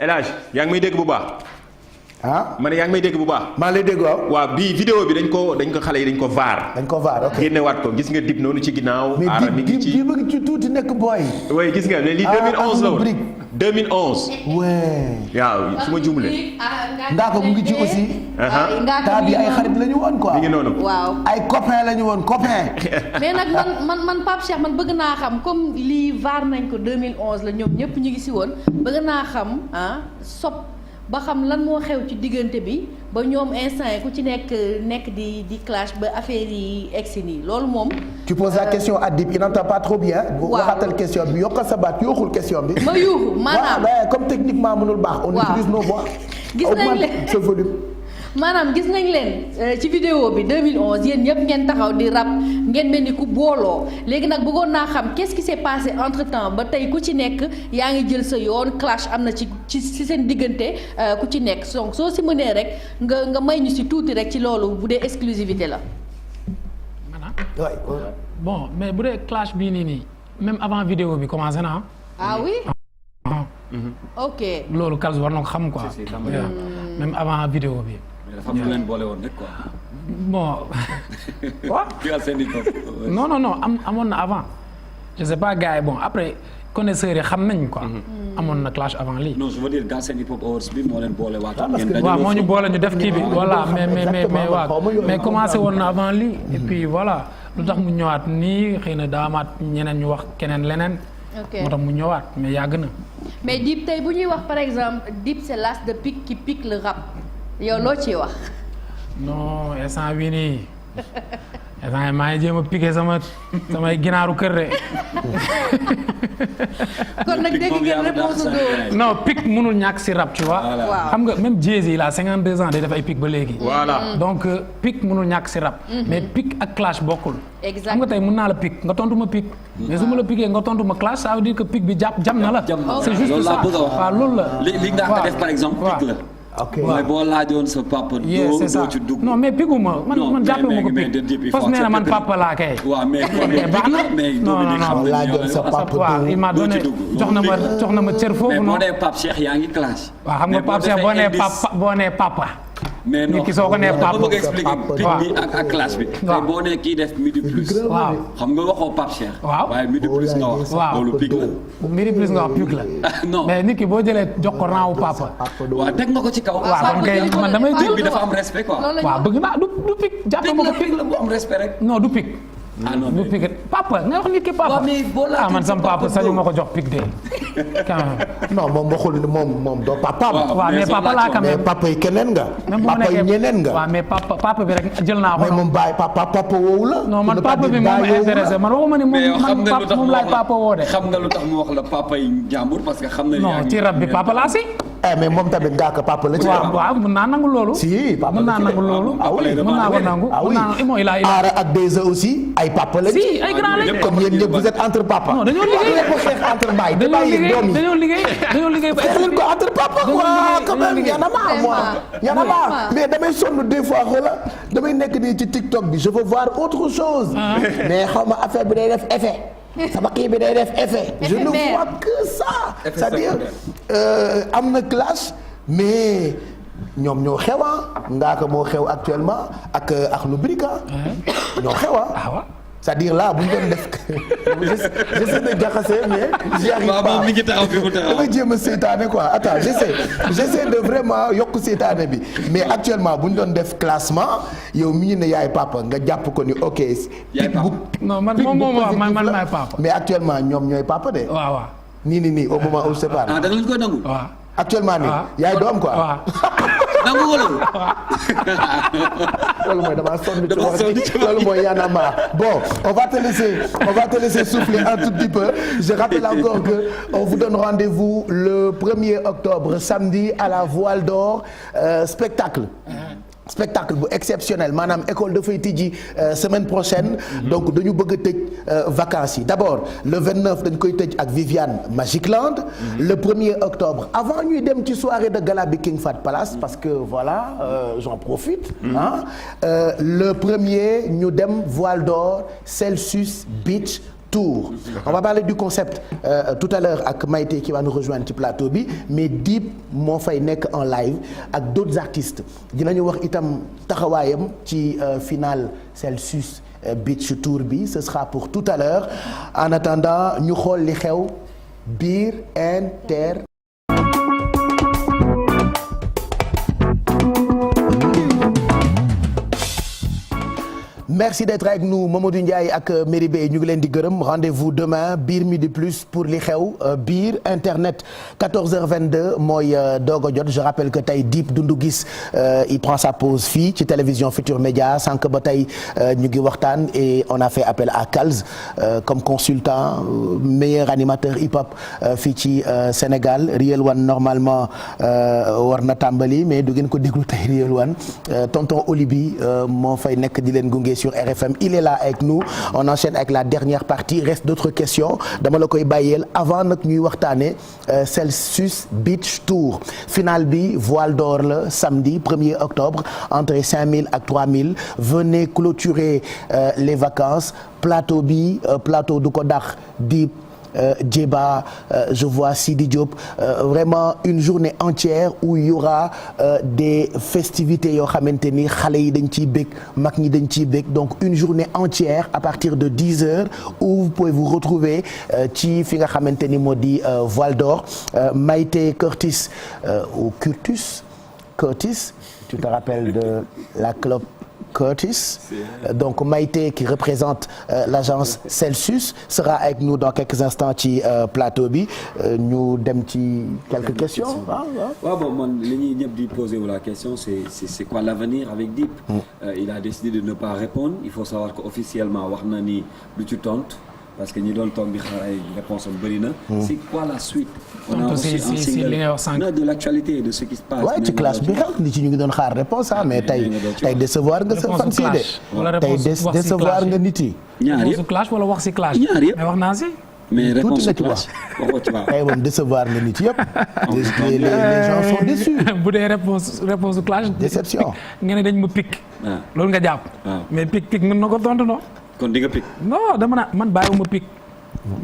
El Hadj yaa ngi may dégg bu baax. ma ne yaa ngi may dégg bu baax. maa lay dégg waaw. waaw bii vidéo bi dañ ko xale yi dañ ko vaar. ok génnewaat ko gis nga Dip noonu ci ginnaaw. aara mi ngi ci mais Dip ci tuuti nekk boy. oui gis nga mais lii 2011 la woon 2011. waaw su ma juumlee. Ngaaka mu ngi ci aussi. taa bi ay xarit la ñu woon quoi. mi ngi noonu. waaw ay copain la ñu woon copain. mais nag man Pape Cheikh man bëgg naa xam comme lii vaar nañ ko 2011 la ñoom ñëpp ñu ngi si woon bëgg naa xam ba xam lan moo xew ci diggante bi ba ñoom instant yi ku ci nekk di clash ba affaire yi egsi nii loolu moom. tu poses la question à Dip il n'entend pas trop bien. waaw waxaatal question bi yokkal sa baat yooxul question bi. ma yuuxu maanaam waaw comme techniquement mënul baax. on utilise nos voix. gis nañ leen ce volume. maanaam gis nañ leen ci vidéo bi 2011 yéen ñëpp ngeen taxaw di rap ngeen mel ni ku booloo léegi nag bëggoon naa xam qu'est-ce qui s'est passé entre temps ba tey ku ci nekk yaa ngi jël sa yoon clash am na ci seen diggante ku ci nekk donc soo si mënee rek nga may ñu si tuuti rek ci loolu bu dee exclusivité la. bon mais bu dee clash bii nii même avant vidéo bi commencé na ah oui. ok loolu Kals war na ko xam quoi. même avant vidéo bi. dafa am lu leen boole woon rek quoi. bon. waaw. non amoon na avant. je sais pas gars yi bon après connaisseurs yi xam nañ quoi. amoon na clash avant lii. non je veux dire Galsen Hip Hop Awards bi moo leen boole waatoon. waaw moo ñu boole ñu def kii bi voilà mais waaw mais commencé woon na avant lii. et puis voilà lu tax mu ñëwaat nii xëy na daa amaat ñeneen ñu wax keneen leneen. ok moo tax mu ñëwaat mais yàgg na. mais Dip tey bu ñuy wax par exemple Dip c'est l'as de pique qui pique le rap yow loo ciy wax. non instant bii nii instant yii maa ngi jéem a piqué samay ginaaru kër de. kon nag dégg ngeen réponse de. non pic mënul ñàkk si rap tu vois. xam nga même Jay-Z il a 52 ans day def ay pic ba léegi. voilà donc pic mënul ñàkk si rap. mais pic ak clash bokkul. exactement xam nga tey mën naa la pic nga tontu ma pic. mais su ma la piqué nga tontu ma clash ça veut dire que pic bi jam na la. c'est juste ça waaw loolu la. li nga ko def par exemple pic la. ok mooy boo laajoon sa papa. doo ci dugg. non mais pigu ma man jàppee ma ko pic parce que nee na man papa laa kay. waaw mais baax na non boo laajoon sa papa waaw il m'a donné jox na ma cër foofu mais noonu. boo nee Pape Cheikh yaa ngi clash. waaw xam nga Pape Cheikh boo nee papa. mais non nit ki soo ko nee papa bëgg expliquer pic bi ak clash bi. tey boo nee kii def midi plus. waaw xam nga waxoo Pape Cheikh. waaw waaye midi plus nga wax. waaw loolu pic la. midi plus nga wax pic la. non mais nit ki boo jëlee jox ko rang wu papa. waaw teg nga ko ci kaw. waaw kon kay man damay pic jël bi dafa am respect quoi. waaw bëgg naa du pic jàppee ma ko pic la bu am respect rek. non du pic. ah non du pic papa nga wax nit ki papa. waaw mais boo ah man sama papa sañu ma ko jox pic de. quand même. non moom waxul moom doo papaam. waaw mais papa laa quand mais même. papa yi keneen nga. même bu ma papa yi ñeneen nga. waaw mais papa bi rek jël naa ko. mais moom baay papa woowu la. non man papa bi moom intéressé man waxuma ni moom laay papa woo de. xam nga lu tax mu wax la papa yi jàmbur parce que xam na. non ci rab bi papa laa si. mais moom tamit ngaa ko papa la ci. waaw mën naa nangu loolu. si papa mën naa nangu loolu. ah oui mën naa ko nangu. ah oui Aara ak Deza aussi ay papa la ci. si ay grand lañ. comme yéen ñëpp vous êtes entre papa. non dañoo liggéey ko xeex entre baay. dañoo liggéey ba leen ko entre papa quoi quand même y en a marre moi y en a marre mais damay sonn des fois xoola damay nekk nii ci TikTok bi je veux voir autre chose mais xaw ma affaire bi day def effet sama kii bi day def effet je ne vois que ça c'est-à-dire am na clash mais ñoom ñoo xewa ngaa ko moo xew actuellement ak lu brika ñoo xewa c'est-à-dire là bu ñu doon def j'essaie de jaxase mais j'y arrive pas mi ngi taxaw fi mu taxaw damay jéem a seytaane quoi attends j'essaie de vraiment yokk seytaane bi mais actuellement bu ñu doon def classement yow mi ñu ne yaay papa nga jàpp ko ni ok. yaay papa non man maay papa. mais actuellement ñoom ñooy papa de. waaw nii au moment où je te parle. ah da nga koy nangu. waaw actuellement nii. yaay doom quoi. waaw. nangu ko loolu. loolu mooy damaa sonn ci wax loolu mooy Y'en a marre. Bon, on va te laisser souffler un tout petit peu. Je rappelle encore que on vous donne rendez-vous le 1er octobre samedi à la Voile d'Or spectacle bu exceptionnel maanaam école dafay tijji semaine prochaine donc dañu bëgg a tëj vacances yi d'abord le 29 dañ koy tëj ak Viviane Magic Land le 1er octobre avant ñuy dem ci soirée de gala bi King Fahd Palace parce que voilà j'en profite le 1er ñu dem Voile d'Or Celsius Beach Tour. On va parler du concept tout à l'heure ak Maïté qui va nous rejoindre ci plateau bi mais Dip moo fay nekk en live ak d'autres artistes dinañu wax itam taxawaayam ci finale Celsius Beach Tour bi ce sera pour tout à l'heure en attendant ñu xool li xew biir inter merci d'être avec nous Mamadou Ndiaye ak Merry Bey ñu ngi leen di gërëm rendez-vous demain biir midi plus pour li xew biir internet 14h22 mooy doog a jot je rappelle que tey Dip Doundou Guiss il prend sa pause fii ci télévision Futur Média sànq ba tey ñu ngi waxtaan et on a fait appel à Kals comme consultant meilleur animateur hip-hop fii ci Sénégal Riel Wane normalement war na tàmbali mais du ngeen ko déglu tey Riel Wane tonton Olibi moo fay nekk di leen gunge sur RFM il est là avec nous on enchaîne avec la dernière partie reste d'autres questions dama la koy bàyyeel avant nag ñuy waxtaane Celsius Beach Tour finale bi Voile d'Or la samedi 1er octobre entre 5000 ak 3000 venez clôturer les vacances plateau bi plateau du ko dax Dip Djeba je vois Sidi Diop vraiment une journée entière où il y aura des festivités yoo xamante ni xale yi dañ ciy bég mag ñi dañ ciy bég donc une journée entière à partir de 10h où vous pouvez vous retrouver ci fi nga xamante ni moo di Voile d'Or Maïté Curtis ou Curtis tu te rappelles de la clope Curtis. Donc Maïté qui représente l'agence Celsius sera avec nous dans quelques instants ci plateau bi ñu dem ci quelques questions. waaw bon man li ñuy ñëpp di poser la question c'est quoi l'avenir avec Dip. Il a décidé de ne pas répondre il faut savoir que officiellement wax na ni du ci tontu. Parce que ñi doon toog di xaar ay réponses am bëri na. C'est quoi la suite. on a aussi un single de l'actualité de ce qui se passe. waaw ci classe bi xew nit ci ñu ngi doon xaar réponse mais tey décevoir nga sa fan si de. tey décevoir nga nit yi. ñaar yëpp clash wala wax si clash. ñaar yëpp mais wax naa si. mais réponse su clash waxoo ci waaw. tey moom décevoir nga nit yëpp. les gens sont déçus. bu dee réponse su clash. déception nga ne dañ ma pic. loolu nga jàpp. mais pic mën na ko tontu non. kon di nga pic. non dama naa man bàyyiwuma pic.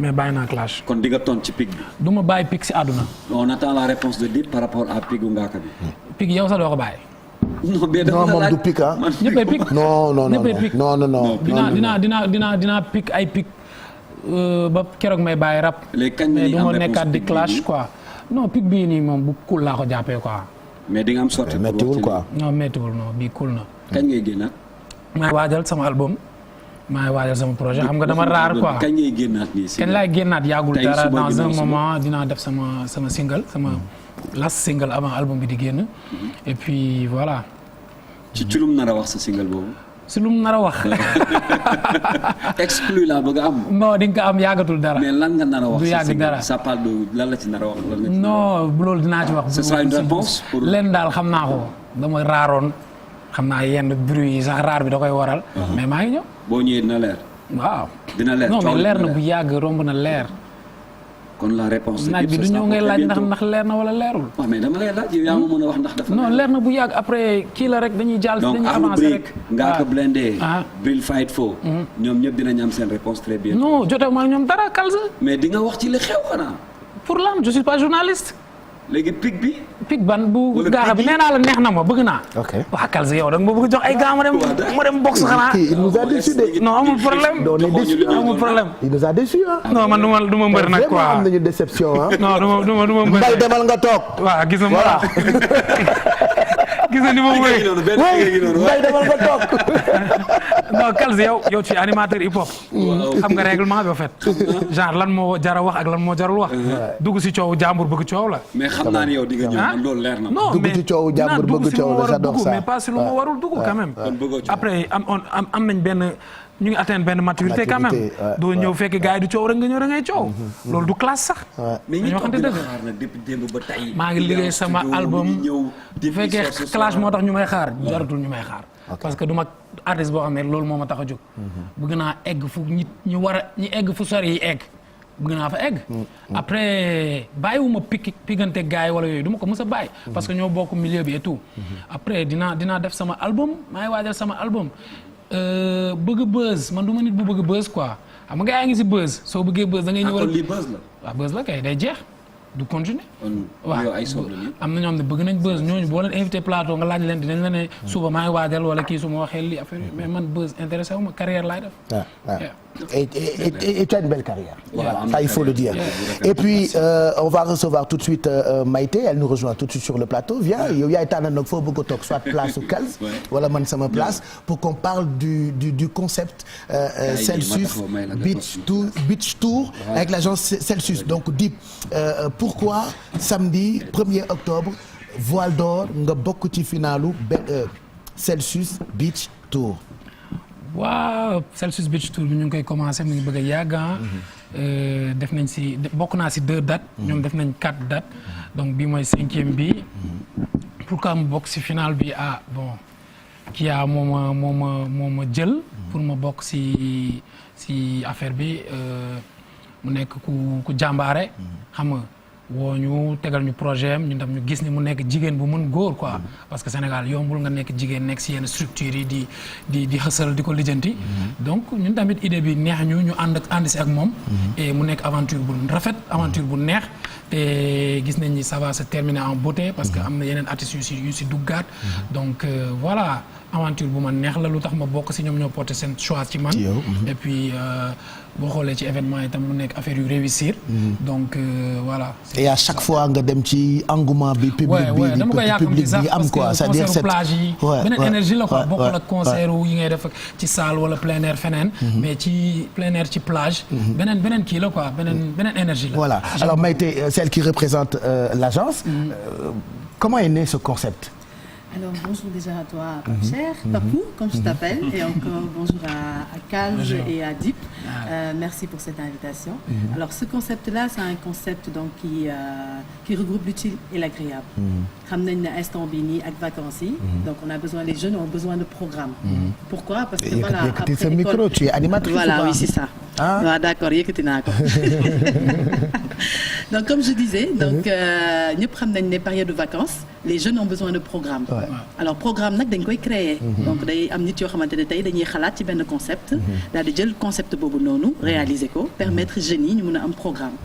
mais bàyyi naa clash. kon di nga tontu ci pic bi. du ma bàyyi pic si àdduna. on attend la réponse de Dip par rapport à pic gu Ngaaka bi. pic yow sax doo ko bàyyi. non moom du pic ah. ñëppay pic. non. dinaa pic ay pic ba keroog may bàyyi rap. léegi kañ mais du ma am nekkaat di clash quoi. non pic bii nii moom bu cool laa ko jàppee quoi. mais di nga am sorti. méttiwul quoi. non méttiwul non bii cool na. kañ ngay génnaat. maa ngi waajal sama album. maa ngi waajal sama projet xam nga dama raar quoi. kañ ngay génnaat nii kañ laay génnaat yàggul dara dans un moment dinaa def sama single sama last single avant album bi di génn. et puis voilà. ci lu mu nar a wax sa single boobu. si lu mu nar a wax. exclu la bëgg a am. non di nga ko am yàggatul dara. mais lan nga nar a wax. du yàgg dara ça parle de lan la ci nar a wax. non loolu dinaa ci wax. ce sera une réponse pour. leen daal xam naa ko dama raaroon xam naa yenn bruit yi sax raar bi da koy waral. mais maa ngi ñëw. boo ñëwee dina leer. waaw. dina leer non mais leer na bu yàgg romb na leer. kon la réponse naaj bi du ñëw ngay laaj ndax leer na wala leerul. waaw mais dama lay laaj yow yaa ma mën a wax ndax dafa. non leer na bu yàgg après kii la rek dañuy jàll. dañuy avancer rek donc Ngaaka Blindé. Bril Fight Fo. ñoom ñëpp dinañ am seen réponse très bien. non jotee ma ñoom dara Kalz. mais di nga wax ci li xew xanaa. pour lan je suis pas journaliste. léegi pic bi. pic ban bu Ngaaka bi nee naa la neex na ma bëgg naa. ok waa Kalz yow da nga ma bëgg jox ay gars ma dem box xanaa. il nous a déçus de. non amul problème. amul problème. il nous a déçus ah. non man du ma mbër nag quoi vraiment am nañu déception ah. non du ma mbër. Mbaye demal nga toog. waaw gis nga voilà. gis nga ni ma wéy. Mbaye demal nga toog. non Kalz yow ci animateur hip hop. xam nga règlement bi en fait. genre lan moo jar a wax ak lan moo jarul wax. dugg si coow jàmbur bëgg coow la. mais xam naa ni yow di nga ñëw man loolu leer na. non mais dugg ci coow jàmbur bëgg coow la ça dox ça mais pas si lu ma warul dugg quand même. après am nañ benn ñu ngi atteindre benn maturité quand même. doo ñëw fekk gars yi du coow rek nga ñëw da ngay coow. loolu du classe sax. mais ñi toog dina xaar nag depuis démb ba tey. maa ngi liggéey sama album bu fekkee clash moo tax ñu may xaar jaratul ñu may xaar. parce que du ma artiste boo xam ne loolu moo ma tax a jóg. bëgg naa egg fu ñu war a ñi egg fu sori yi egg. bëgg naa fa egg. après bàyyiwuma pigante gars yi wala yooyu du ma ko mës a bàyyi. parce que ñoo bokk milieu bi et tout. après dinaa def sama album maa ngi waajal sama album. bëgg buzz man du ma nit bu bëgg buzz quoi xam nga yaa ngi si buzz soo bëggee buzz da ngay ñëwal. lii buzz la. waaw buzz la kay day jeex du continuer. waaw ay am na ñoom ne bëgg nañ buzz ñooñu boo leen invité plateau nga laaj leen dinañ la ne suba maa ngi waajal wala kii su ma waxee lii affaire yi mais man buzz intéressé wu ma carrière laay def. Et tu as une belle carrière. Voilà, ça il faut le dire. Et puis on va recevoir tout de suite Maïté, elle nous rejoint tout de suite sur le plateau. Viens, yow yaay tànn nag foo bëgg a toog soit place ou Kalz wala man sama place pour qu'on parle du concept Celsius Beach Tour avec l'agence Celsius. Donc Dip, pourquoi samedi 1er octobre Voile d'Or nga bokk ci finalu Celsius Beach Tour. waaw Celsius Beach Tour bi ñu ngi koy commencé mu ngi bëgg a yàgg def nañ si bokk naa si 2 dates. ñoom def nañ 4 dates. donc bii mooy 5e bi. pourquoi mu bokk si final bi bon kii moo ma jël. pour ma bokk si affaire bi mu nekk ku jàmbaare. xam nga woo ñu tegal ñu projet am ñun tam ñu gis ni mu nekk jigéen bu mën góor quoi. parce que Sénégal yombul nga nekk jigéen nekk si yenn structures yi di xësal di ko lijjanti. donc ñun tamit idée bi neex ñu ànd si ak moom. et mu nekk aventure bu rafet aventure bu neex. te gis nañ ni ça va se terminer en beauté parce que am na yeneen artistes yu si duggaat. donc voilà aventure bu ma neex la lu tax ma bokk si ñoom ñoo porté seen choix ci man. et puis boo xoolee ci événement itam mu nekk affaire yu réussir. donc voilà. et à chaque fois nga dem ci engouement bi. public bi dama koy public bi am quoi c'est-à-dire concert plage yi. beneen énergie la quoi bokkul ak concert yi ngay def ci salle wala plein air feneen. mais ci plein air ci plage. beneen kii la quoi beneen énergie la. voilà alors Maïté celle qui représente l'agence. Comment est né ce concept? Alors bonjour déjà à toi Pape Cheikh, Papou comme je t'appelle, et encore bonjour à Calze et à Dip. Merci pour cette invitation. Alors ce concept-là, c'est un concept donc qui regroupe l'utile et l'agréable. Xam nañ ne instant bii nii ak vacances yi. Donc les jeunes ont besoin de programmes. Pourquoi? Parce que voilà après ce micro, tu es animatrice. Voilà, oui c'est ça. Ah ouais, d'accord, yëkkati naa ko. Donc comme je disais, donc ñëpp xam nañ ne période de vacances, les jeunes ont besoin de programmes. Ouais. Alors programme nag dañ koy créer. Donc day am nit yoo xamante ne tey dañuy xalaat ci benn concept. daal di jël concept boobu noonu réaliser ko permettre jeunes yi ñu mun a am programme.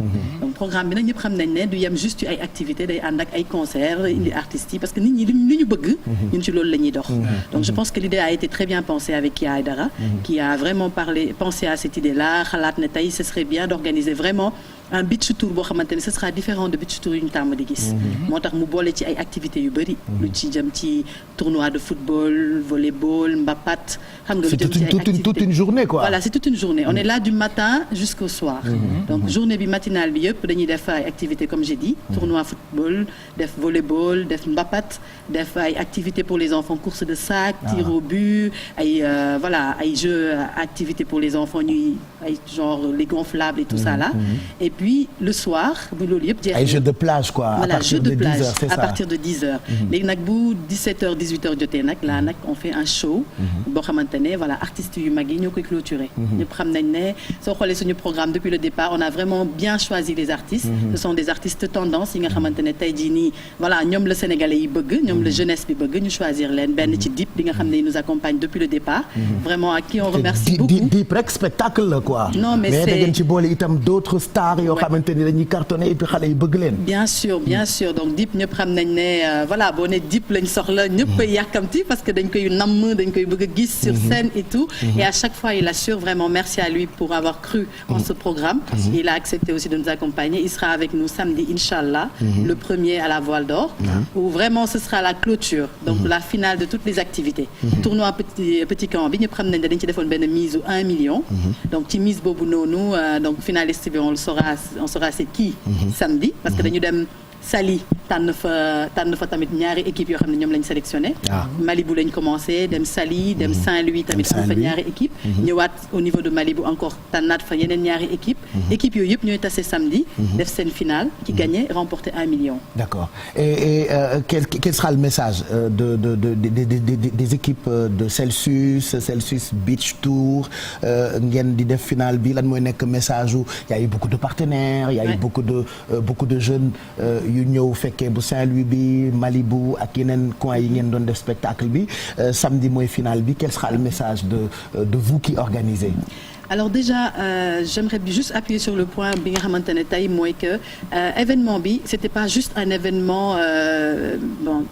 Donc programme bi nag ñëpp xam nañ ne du yem juste ay activités day ànd ak ay concerts indi artistes yi parce que nit ñi li ñu bëgg. ñun ci loolu la ñuy dox. Donc je pense que l'idée a été très bien pensée avec Kya Aidara. qui a vraiment pensé à cette idée-là xalaat ne tey ce serait bien d'organiser vraiment. un beach tour boo xamante ne ce sera différent de beach tour yu ñu tàmm di gis. moo tax mu boole ci ay activités yu bëri. lu ci jëm ci tournoi de football volleyball mbapat. xam nga lu jëm ci ay activités c'est toute une journée quoi. voilà c'est toute une journée on est là du matin jusqu'au soir. donc journée bi matinale bi yëpp dañuy def ay activités comme j'ai dit. tournoi football def volleyball def mbapat def ay activités pour les enfants course de sac. tir au but ay voilà ay jeux activités pour les enfants ñuy ay genre les gonflables et tout ça là. Et puis le soir bu loolu yëpp jeex. ay jeux de plage quoi. voilà, à partir de 10 heures c'est ça à partir de 10 heures. léegi nag bu 17h 18h jotee nag là nag on fait un show. boo xamante ne voilà artistes yu mag yi ñoo koy clôturer. ñëpp xam nañ ne soo xoolee suñu programme depuis le départ on a vraiment bien choisi les artistes. ce sont des artistes tendance yi nga xamante ne tey jii nii voilà ñoom la sénégalais yi bëgg ñoom la jeunesse bi bëgg ñu choisir leen benn ci Dip bi nga xam ne il nous accompagne depuis le départ. vraiment à qui on remercie beaucoup. Dip rek spectacle la quoi. non mais c'est da ngeen ci boole itam d'autres stars yoo xamante ni dañuy cartonné et puis xale yi bëgg leen. bien sûr donc Dip ñëpp xam nañ ne voilà boo ne Dip lañ soxla ñëpp a yàkkamti parce que dañ koy namm dañ koy bëgg a gis sur scène et tout. et à chaque fois il assure vraiment merci à lui pour avoir cru en ce programme. il a accepté aussi de nous accompagner il sera avec nous samedi inchallah le 1er à la Voile d'Or. où vraiment ce sera la clôture. donc la finale de toutes les activités. tournoi petit camp bi ñëpp xam nañ ne dañ ci defoon benn mise u 1 million. donc ci mise boobu noonu donc finaliste bi on saura c'est qui samedi parce que dañu dem Saly tànn fa tamit ñaari équipe yoo xam ne ñoom lañ sélectionné. Malibu lañ commencé dem Saly dem Saint-Louis tamit am fa ñaari équipe ñëwaat au niveau de Malibu encore tànnaat fa yeneen ñaari équipe équipe yooyu yëpp ñooy tase samedi def seen finale qui gagnait remporter 1 million. D'accord et quel sera le message des équipes de Celsius Beach Tour ngeen di def finale bi lan mooy nekk message u y a eu beaucoup de partenaires y a eu beaucoup de jeunes yu ñëw fekkee bu Saint-Louis bi Malibu ak yeneen coins yi ngeen doon def spectacle bi samedi mooy finale bi quel sera le message de vous qui organisez. alors déjà j'aimerais juste appuyer sur le point bi nga xamante ne tey mooy que événement bi c'était pas juste un événement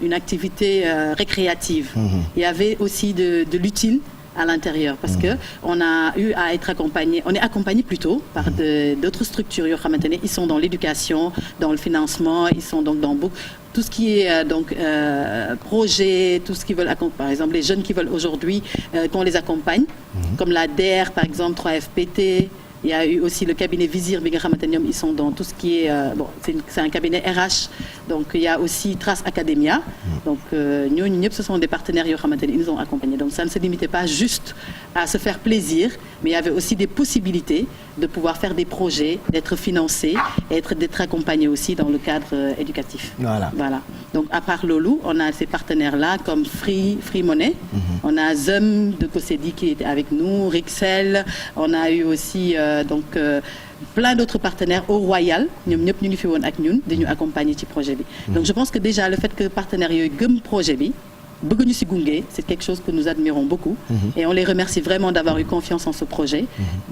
une activité récréative. il y avait aussi de l'utile à l'intérieur parce que on a eu à être accompagné on est accompagné plutôt par d'autres structures yoo xamante ne ils sont dans l'éducation dans le financement ils sont donc dans beaucoup tout ce qui est projet tout ce qui veulent par exemple les jeunes qui veulent aujourd'hui qu'on les accompagne comme la DER par exemple 3FPT. il y a eu aussi le cabinet Vizir bi nga xamante ne ñoom ils sont dans tout ce qui est c'est un cabinet RH donc il y a aussi Trace Academia donc ñooñu ñëpp ce sont des partenaires yoo xamante ne ils nous ont accompagnés donc ça ne se limitait pas juste à se faire plaisir mais il y avait aussi des possibilités de pouvoir faire des projets d'être financés et d'être accompagnés aussi dans le cadre éducatif. Voilà donc à part loolu on a ces partenaires là comme Free Money on a Zem de Kosedi qui était avec nous Rixel on a eu aussi plein d'autres partenaires au Royal ñoom ñëpp ñu ngi fi woon ak ñun dañu accompagner ci projet bi donc je pense que déjà le fait que partenaires yooyu gëm projet bi bëgg ñu si gunge c'est quelque chose que nous admirons beaucoup. Et on les remercie vraiment d'avoir eu confiance en ce projet.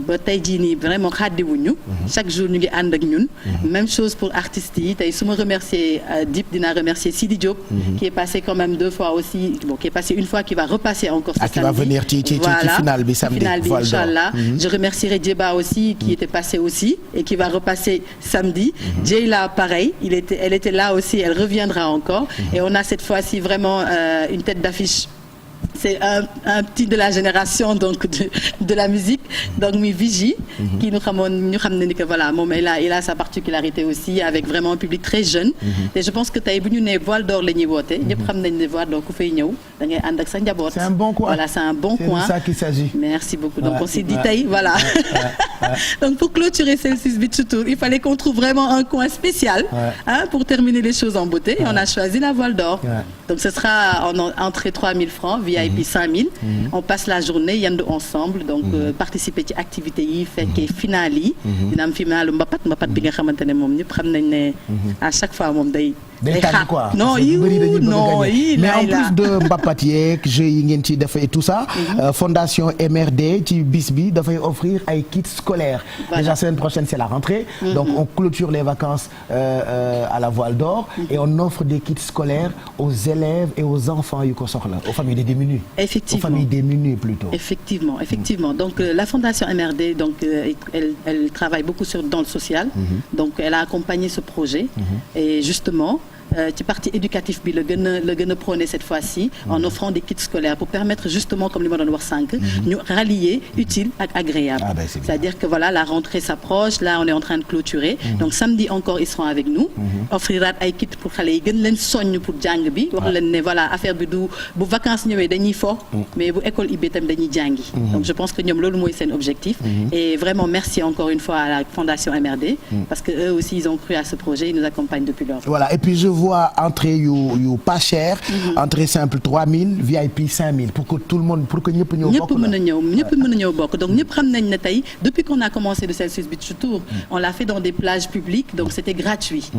ba tey jii nii vraiment xàddiwuñu. chaque jour ñu ngi ànd ak ñun. même chose pour artistes yi tey su ma remercier Dip dinaa remercier Sidi Diop. qui est passé quand même 2 fois aussi qui est passé une fois qui va repasser encore ce samedi. qui va venir ci finale bi samedi. finale bi inchallah. Je remercierai Djeba aussi qui était passé aussi et qui va repasser samedi. Jayla pareil elle était là aussi elle reviendra encore. Et on a cette fois-ci vraiment une tête d'affiche. C'est un petit de la génération donc de la musique donc muy Vigie qui ñu xam ne ni que voilà moom il a sa particularité aussi avec vraiment un public très jeune et je pense que tey bu ñu nee Voile d'Or la ñuy woote ñëpp xam nañ ne Voile d'Or ku fay ñëw da ngay ànd ak sa njaboot. C'est un bon coin. Voilà c'est un bon coin. C'est de ça qu'il s'agit. Merci beaucoup donc on s'est dit tey voilà donc pour clôturer Celsius Beach Tour il fallait qu'on trouve vraiment un coin spécial pour terminer les choses en beauté et on a choisi la Voile d'Or donc ce sera en entrée 3000 francs VIP 5000 on passe la journée yendu ensemble donc participer ci activités yi fekkee finale yi dina am finalu mbapat bi nga xamante ne moom ñëpp xam nañ ne à chaque fois moom day tàng quoi non mais en plus de mbapat yeeg jeux yi ngeen ci def et tout ça fondation MRD ci bis bi dafay offrir ay kits scolaires déjà semaine prochaine c'est la rentrée donc on clôture les vacances à la Voile d'Or et on offre des kits scolaires aux élèves et aux enfants yu ko soxla aux familles démunies. Effectivement. Aux familles démunies plutôt. Effectivement. Donc la fondation MRD donc elle travaille beaucoup dans le social. Donc elle a accompagné ce projet et justement ci partie éducatif bi la gën a prôner cette fois-ci en offrant des kits scolaires pour permettre justement comme li ma doon wax sànq ñu rallier utile ak agréable. C'est-à-dire que voilà la rentrée s'approche là on est en train de clôturer donc samedi encore ils seront avec nous offriraat ay kits pour xale yi gën leen soññ pour jàng bi wax leen ne voilà affaire bi bu vacances ñëwee dañuy fo mais bu école ibbee tam dañuy jàngi donc je pense que ñoom loolu mooy seen objectif et vraiment merci encore une fois à la fondation MRD parce que eux aussi ils ont cru à ce projet ils nous accompagnent depuis lors. Voilà et puis je vois entrée yu pas cher entrée simple 3000 VIP 5000 pour que tout le monde pour que ñëpp ñëw bokk ñëpp mën a ñëw bokk donc ñëpp xam nañ ne tey depuis qu'on a commencé le Celsius Beach Tour on l'a fait dans des plages publiques donc c'était gratuit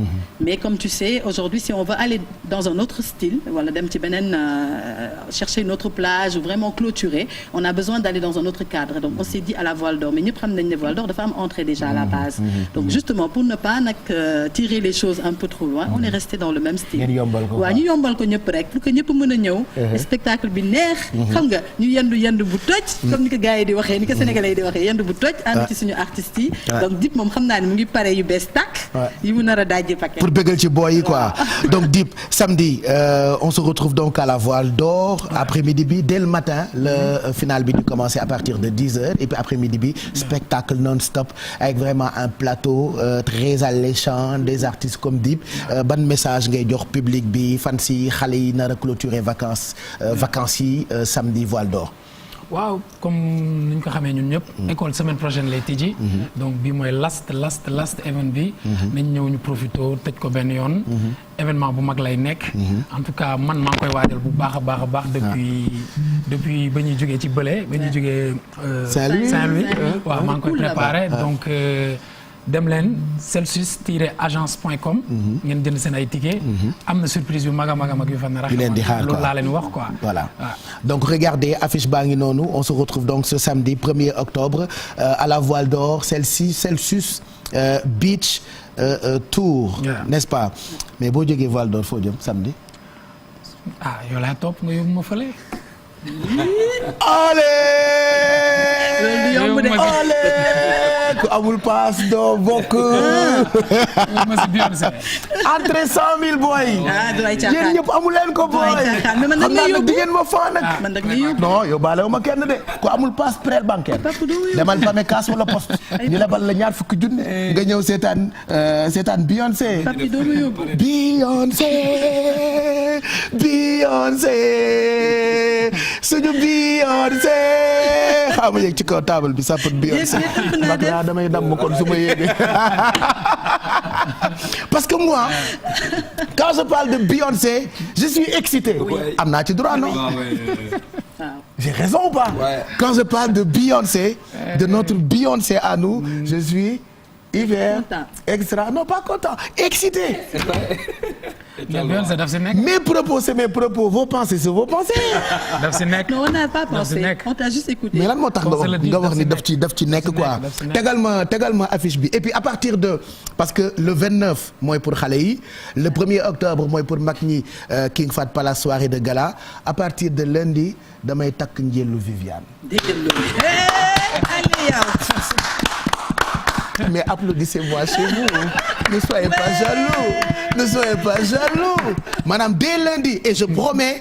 mais comme tu sais aujourd'hui si on veut aller dans un autre style wala dem ci beneen chercher une autre plage ou vraiment clôturer on a besoin d'aller dans un autre cadre donc on s'est dit à la Voile d'Or mais ñëpp xam nañ ne Voile d'Or dafa am entrée déjà à la base donc justement pour ne pas nag tirer les choses un peu trop loin on est resté dans le même style waaw ñu yombal ko ñëpp rek pour que ñëpp mën a ñëw spectacle bi neex xam nga ñu yendu bu toj comme ni ko gars yi di waxee ni ko sénégalais yi di waxee yendu bu toj ànd ci suñu artistes yi donc Dip moom xam naa ne mu ngi pare yu bees tàkk yi mu nar a dajji paquet pour bëggal ci boy yi quoi donc Dip samedi on se retrouve donc à la Voile d'Or après-midi bi dès le matin le final bi di commencer à partir de 10h et puis après-midi bi spectacle non-stop avec vraiment un plateau très alléchant des artistes comme Dip ban message ngay jox public bi fan si xale yi nar a clôturer vacances yi samedi Voile d'Or. waaw comme ni ñu ko xamee ñun ñëpp. école semaine prochaine lay tijji. donc bii mooy last event bi. nañ ñëw ñu profité tëj ko benn yoon. événement bu mag lay nekk. en tout cas man maa ngi koy waajal bu baax a baax depuis ba ñuy jógee ci bële ba ñuy jógee. Saint-Louis waaw maa ngi koy préparé donc. dem leen celsius-agence.com ngeen jënd seen ay tickets am na surprise yu mag a mag yu fa nar a leen di xaar loolu laa leen wax quoi voilà donc regardez affiche baa ngi noonu on se retrouve donc ce samedi 1er octobre à la Voile d'Or Celsius Beach Tour n'est-ce pas mais boo jógee Voile d'Or foo jëm samedi yow laa topp nga yóbbu ma fële ku amul paas doo bokk. entrée 100 000 boy. yéen ñëpp amu leen ko boy. xam naa nag di ngeen ma faa nag. non yóbbaale wu ma kenn de ku amul paas prêt bancaire. demal Pamecas wala poste. ñu lebal la ñaar fukki junne. nga ñëw seetaan Beyoncé. Beyoncé suñu Beyoncé xam nga yegg ci kaw table bi sàppat Beyoncé mag laa damay damm kon su ma yéegee parce que moi quand je parle de Beyoncé je suis excité am naa ci droit non j'ai raison ou pas quand je parle de Beyoncé de notre Beyoncé à nous je suis hyper extra non pas content excité Beyoncé daf si nekk. mes propos c'est mes propos vos pensées c'est vos pensées. daf si nekk. non on n'a pas pensé on t'a juste écouté. mais lan moo tax nga wax ni daf ci nekk quoi. tegal ma affiche bi et puis à partir de parce que le 29 mooy pour xale yi le 1er octobre mooy pour mag ñi King Fahd Palace soirée de gala à partir de lundi damay takk njëllu Viviane. dégg allez yow. mais applaudissez-moi chez vous ne soyez pas jaloux maanaam dès lundi et je promets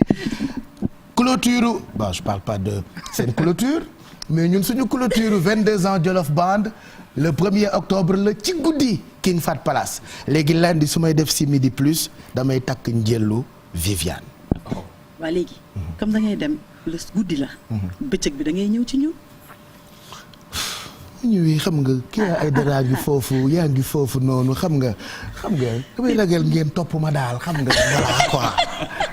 clôture bon je parle pas de seen clôture mais ñun suñu clôture 22 ans Jolof Band le 1er octobre la ci guddi King Fahd Palace léegi lundi su may def si midi plus damay takk njëllu Viviane. waa léegi comme da ngay dem le guddi la. bëccëg bi da ngay ñëw ci ñun. ñuy xam nga kii ay dara ngi foofu yaa ngi foofu noonu xam nga damay ragal ngeen topp ma daal xam nga voilà quoi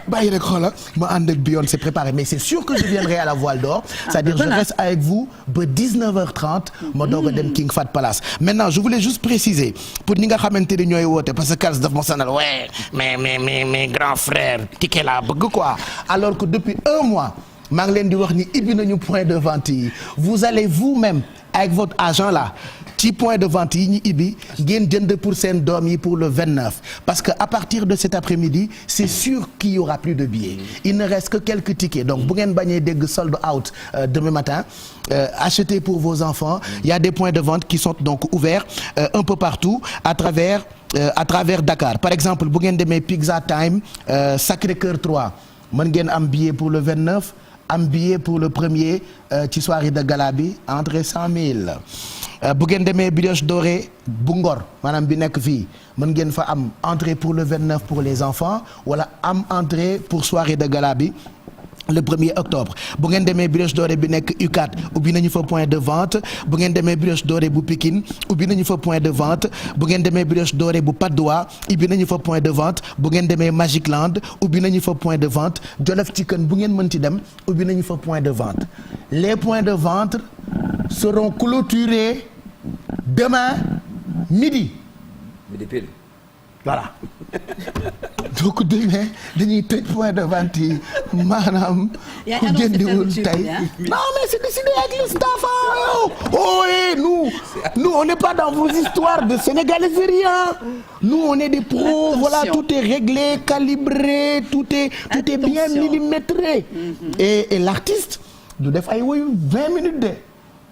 bàyyi rek xoola ma ànd ak Beyoncé préparé mais c'est sûr que je viendrai à la Voile d'Or c'est-à-dire je reste avec vous ba 19h30 ma doog a dem King Fahd Palace maintenant je voulais juste préciser pour ñi nga xamante ni ñooy woote parce que Kals daf ma sonal ouais mais grand frère ticket laa bëgg quoi alors que depuis un mois maa ngi leen di wax ni ibbi nañu point de vente yi vous allez vous-même avec votre agent là ci point de vente yi ñu ibbi ngeen jënd pour seen doom yi pour le 29 parce que à partir de cet après-midi c'est sûr qu'il y aura plus de billets il ne reste que quelques tickets donc bu ngeen bañee dégg sold out demain matin achetez pour vos enfants il y a des points de vente qui sont donc ouverts un peu partout à travers Dakar par exemple bu ngeen demee Pizza Time Sacré-Cœur 3 mën ngeen am billet pour le 29 am billet pour le premier ci soirée de gala bi entrée 100 000 bu ngeen demee Brioche Dorée bu Ngor maanaam bi nekk fii mën ngeen fa am entrée pour le 29 pour les enfants wala am entrée pour soirée de gala bi le 1er octobre bu ngeen demee Brioche Dorée bi nekk U4 ubbi nañu fa point de vente bu ngeen demee Brioche Dorée bu Pikine ubbi nañu fa point de vente bu ngeen demee Brioche Dorée bu Patte d'Oie ubbi nañu fa point de vente bu ngeen demee Magic Land ubbi nañu fa point de vente Jollof Chicken bu ngeen mënti dem ubbi nañu fa point de vente les points de vente seront clôturés demain midi pile. Voilà donc demain dañuy tëj point de vente yi maanaam ku jëndiwul tey non mais c'est décidé avec le staff oh et nous on n'est pas dans vos histoires de sénégaliseriens nous on est des pros voilà tout est réglé calibré tout est bien millimétré et l'artiste du def ay woyu 20 minutes de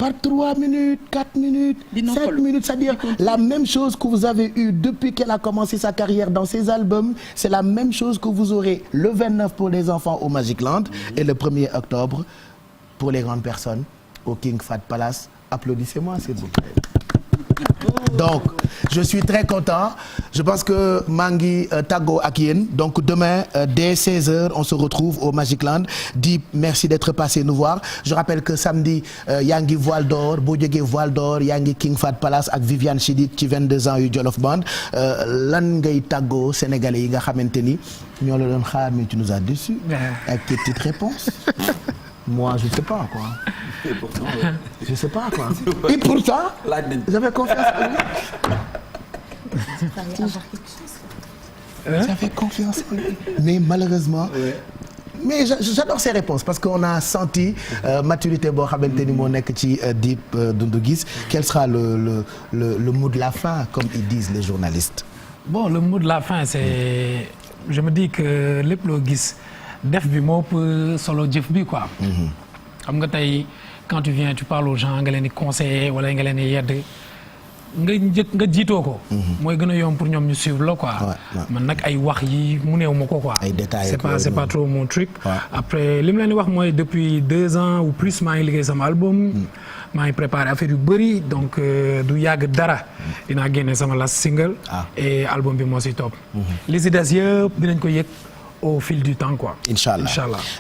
par 3 minutes, 4 minutes, 5 minutes, c'est-à-dire la même chose que vous avez eu depuis qu'elle a commencé sa carrière dans ses albums, c'est la même chose que vous aurez le 29 pour les enfants au Magic Land et le 1er octobre pour les grandes personnes au King Fahd Palace. Applaudissez-moi s'il vous plaît. Donc je suis très content je pense que maa ngi tàggoo ak yéen donc demain dès 16h on se retrouve au Magic Land Dip merci d'être passé nous voir je rappelle que samedi yaa ngi Voile d'Or boo jógee Voile d'Or yaa ngi King Fahd Palace ak Viviane Chidid ci 22 ans yu Jolof Band lan ngay tàggoo sénégalais yi nga xamante ni ñoo la doon xaar mais tu nous as déçus avec tes petites réponses moi je sais pas quoi. Et pourtant, je sais pas quoi. Et pourtant, j'avais confiance en lui. J'avais confiance en lui. Mais malheureusement. Mais j'adore ces réponses parce qu'on a senti maturité boo xamante ni moo nekk ci Dip Doundou Guiss. Quel sera le mot de la fin comme ils disent les journalistes? Bon, le mot de la fin c'est je me dis que lépp loo gis def bi moo ëpp solo jëf bi quoi. xam nga tey quand tu viens tu parles aux gens nga leen di conseiller wala nga leen di yedd nga jiitoo ko. mooy gën a yomb pour ñoom ñu suivre la quoi. man nag ay wax yi mu néew ma ko quoi. ay détails c'est pas trop mon truc. après li mu leen di wax mooy depuis 2 ans ou plus maa ngi liggéey sama album. maa ngi préparé affaire yu bëri donc du yàgg dara dinaa génne sama last single. et album bi moo si topp. li si des yëpp dinañ ko yëg au fil du temps quoi. Inch'Allah.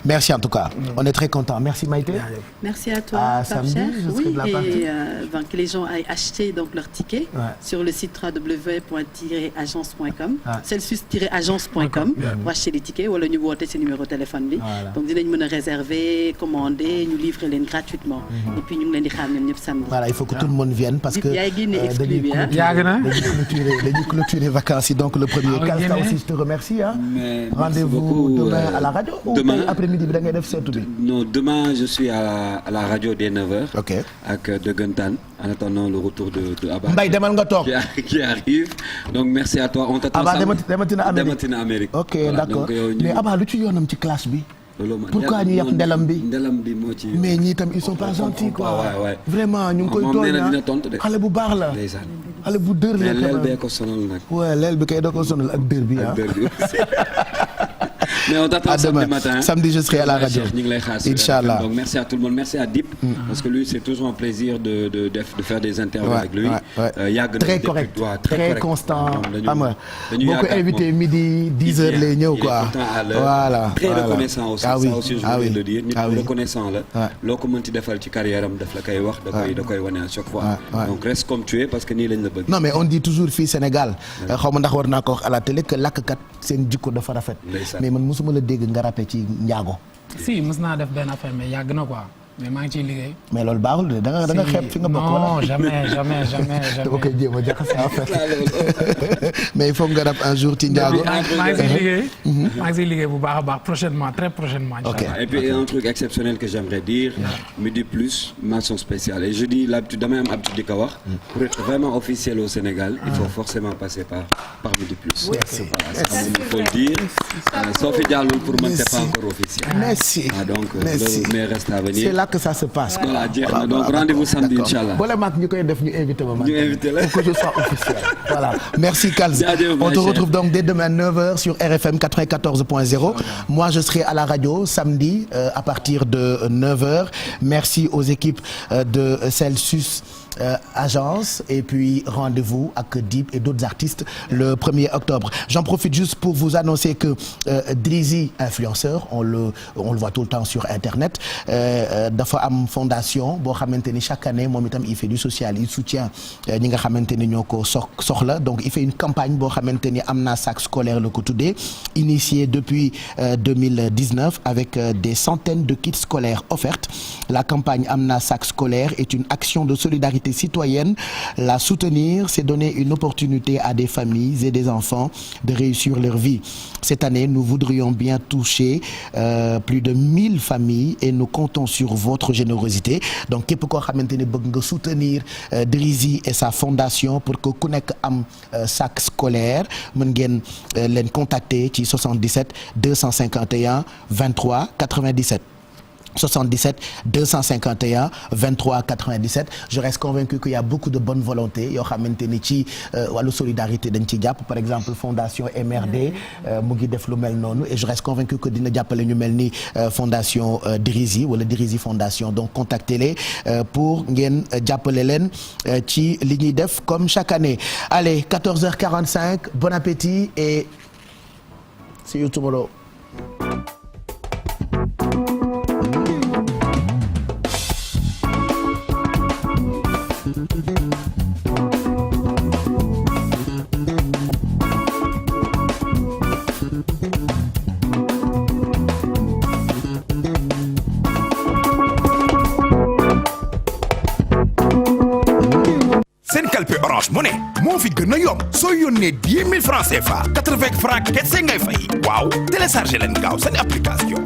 Merci en tout cas. On est très content. Merci Maïté. Merci à toi. Samedi, je serai de la partie. Que les gens aillent acheter donc leur ticket sur le site www.agence.com. Celsius-agence.com pour acheter les tickets wala ñu woote ci numéro téléphone bi. Donc dinañ mën a réserver, commander, ñu livrer leen gratuitement. Et puis ñu ngi leen di xaar ñoom ñëpp samedi. Voilà, il faut que tout le monde vienne parce que dañuy clôturer vacances yi donc le premier. Kalsta aussi je te remercie Rendez-vous demain à la radio ou après-midi bi da ngay def seetu bi. Non, demain je suis à la radio dès 9h. OK. Avec Deugantan en attendant le retour de Abba. Mbaye demal nga toog qui arrive. Donc merci à toi. On t'attend dematina Amérique. OK, d'accord. Mais Abba lu ci yoonam ci classe bi. Pourquoi ñu yàq ndelam bi mais ñii tam ils sont pas gentils quoi. Vraiment ñu ngi koy tooñ xale bu baax la xale bu dër la leel bee ko sonal nag. waaw leel bi kay da ko sonal ak dër bi mais on t'attend samedi matin. Samedi je serai à la radio. Inch'Allah. Donc merci à tout le monde, merci à Dip parce que lui c'est toujours un plaisir de faire des interviews avec lui. Très correct, très constant. Xam nga boo ko invité midi 10h lay ñëw quoi. Voilà. Très reconnaissant aussi. Ça aussi je voulais le dire. Nit ku reconnaissant la. Loo ko mën ci defal ci carrière am daf la koy wax da koy wane à chaque fois. Donc reste comme tu es parce que nii lañ la bëgg. Non mais on dit toujours fii Sénégal xaw ma ndax war naa ko wax à la télé que lakkat seen jikko dafa rafet. Mais man mosuma la dégg nga rappé ci njaago. Si mos naa def benn affaire mais yàgg na quoi mais maa ngi ciy liggéey. mais loolu baaxul de da nga xeeb fi nga bokk wala. non jamais. dama koy jéem a jaxase en fait mais il faut nga rap un jour ci njaago. maa ngi ciy liggéey bu baax a baax prochainement très prochainement. Ok. Et puis un truc exceptionnel que j'aimerais dire. Midi Plus mention spéciale et je dis l'habitude damay am habitude di ko wax. pour être vraiment officiel au Sénégal il faut forcément passer par Midi Plus. Merci. Voilà, il faut le dire. Soo fi jàllul pour man c'est pas encore officiel. Merci. Donc mais reste à venir. C'est là que ça se passe. Voilà, donc rendez-vous samedi inchallah. Boole maak ñu koy def ñu invité ma. Ñu invité la pour que je sois officiel. Voilà. Merci Kalz. On te retrouve donc dès demain 9h sur RFM 94.0. Moi je serai à la radio samedi à partir de 9h. Merci aux équipes de Celsius Agence et puis rendez-vous avec Dip et d'autres artistes le 1er octobre. J'en profite juste pour vous annoncer que Drizzy influenceur on le voit tout le temps sur internet dafa am fondation boo xamante ni chaque année moom itam il fait du social il soutient ñi nga xamante ni ñoo ko soxla donc il fait une campagne boo xamante ni am na sac scolaire la ko tuddee initié depuis 2019 avec des centaines de kits scolaires offerts. La campagne am na sac scolaire est une action de solidarité citoyenne. La soutenir, c'est donner une opportunité à des familles et des enfants de réussir leur vie. Cette année, nous voudrions bien toucher plus de 1000 familles et nous comptons sur votre générosité. Donc képp koo xamante ne bëgg nga soutenir Drizzy et sa fondation pour que ku nekk am sac scolaire mën ngeen leen contacter ci 77 251 23 97. 77 251 23 97 je reste convaincu qu'il y a beaucoup de bonne volonté yoo xamante ni ci wàllu solidarité dañ ci jàpp par exemple fondation MRD mu ngi def lu mel noonu et je reste convaincu que dina jàppale ñu mel ni fondation Drizzy wala Drizzy fondation donc contactez-les pour ngeen jàppale leen ci li ñuy def comme chaque année. Allez 14h45 bon appétit et see you tomorrow. seen kalpe Orange Money moo fi gën a yomb soo yónnee 10 000 francs CFA 80 francs kese ngay fay waaw téléchargé leen gaaw seen application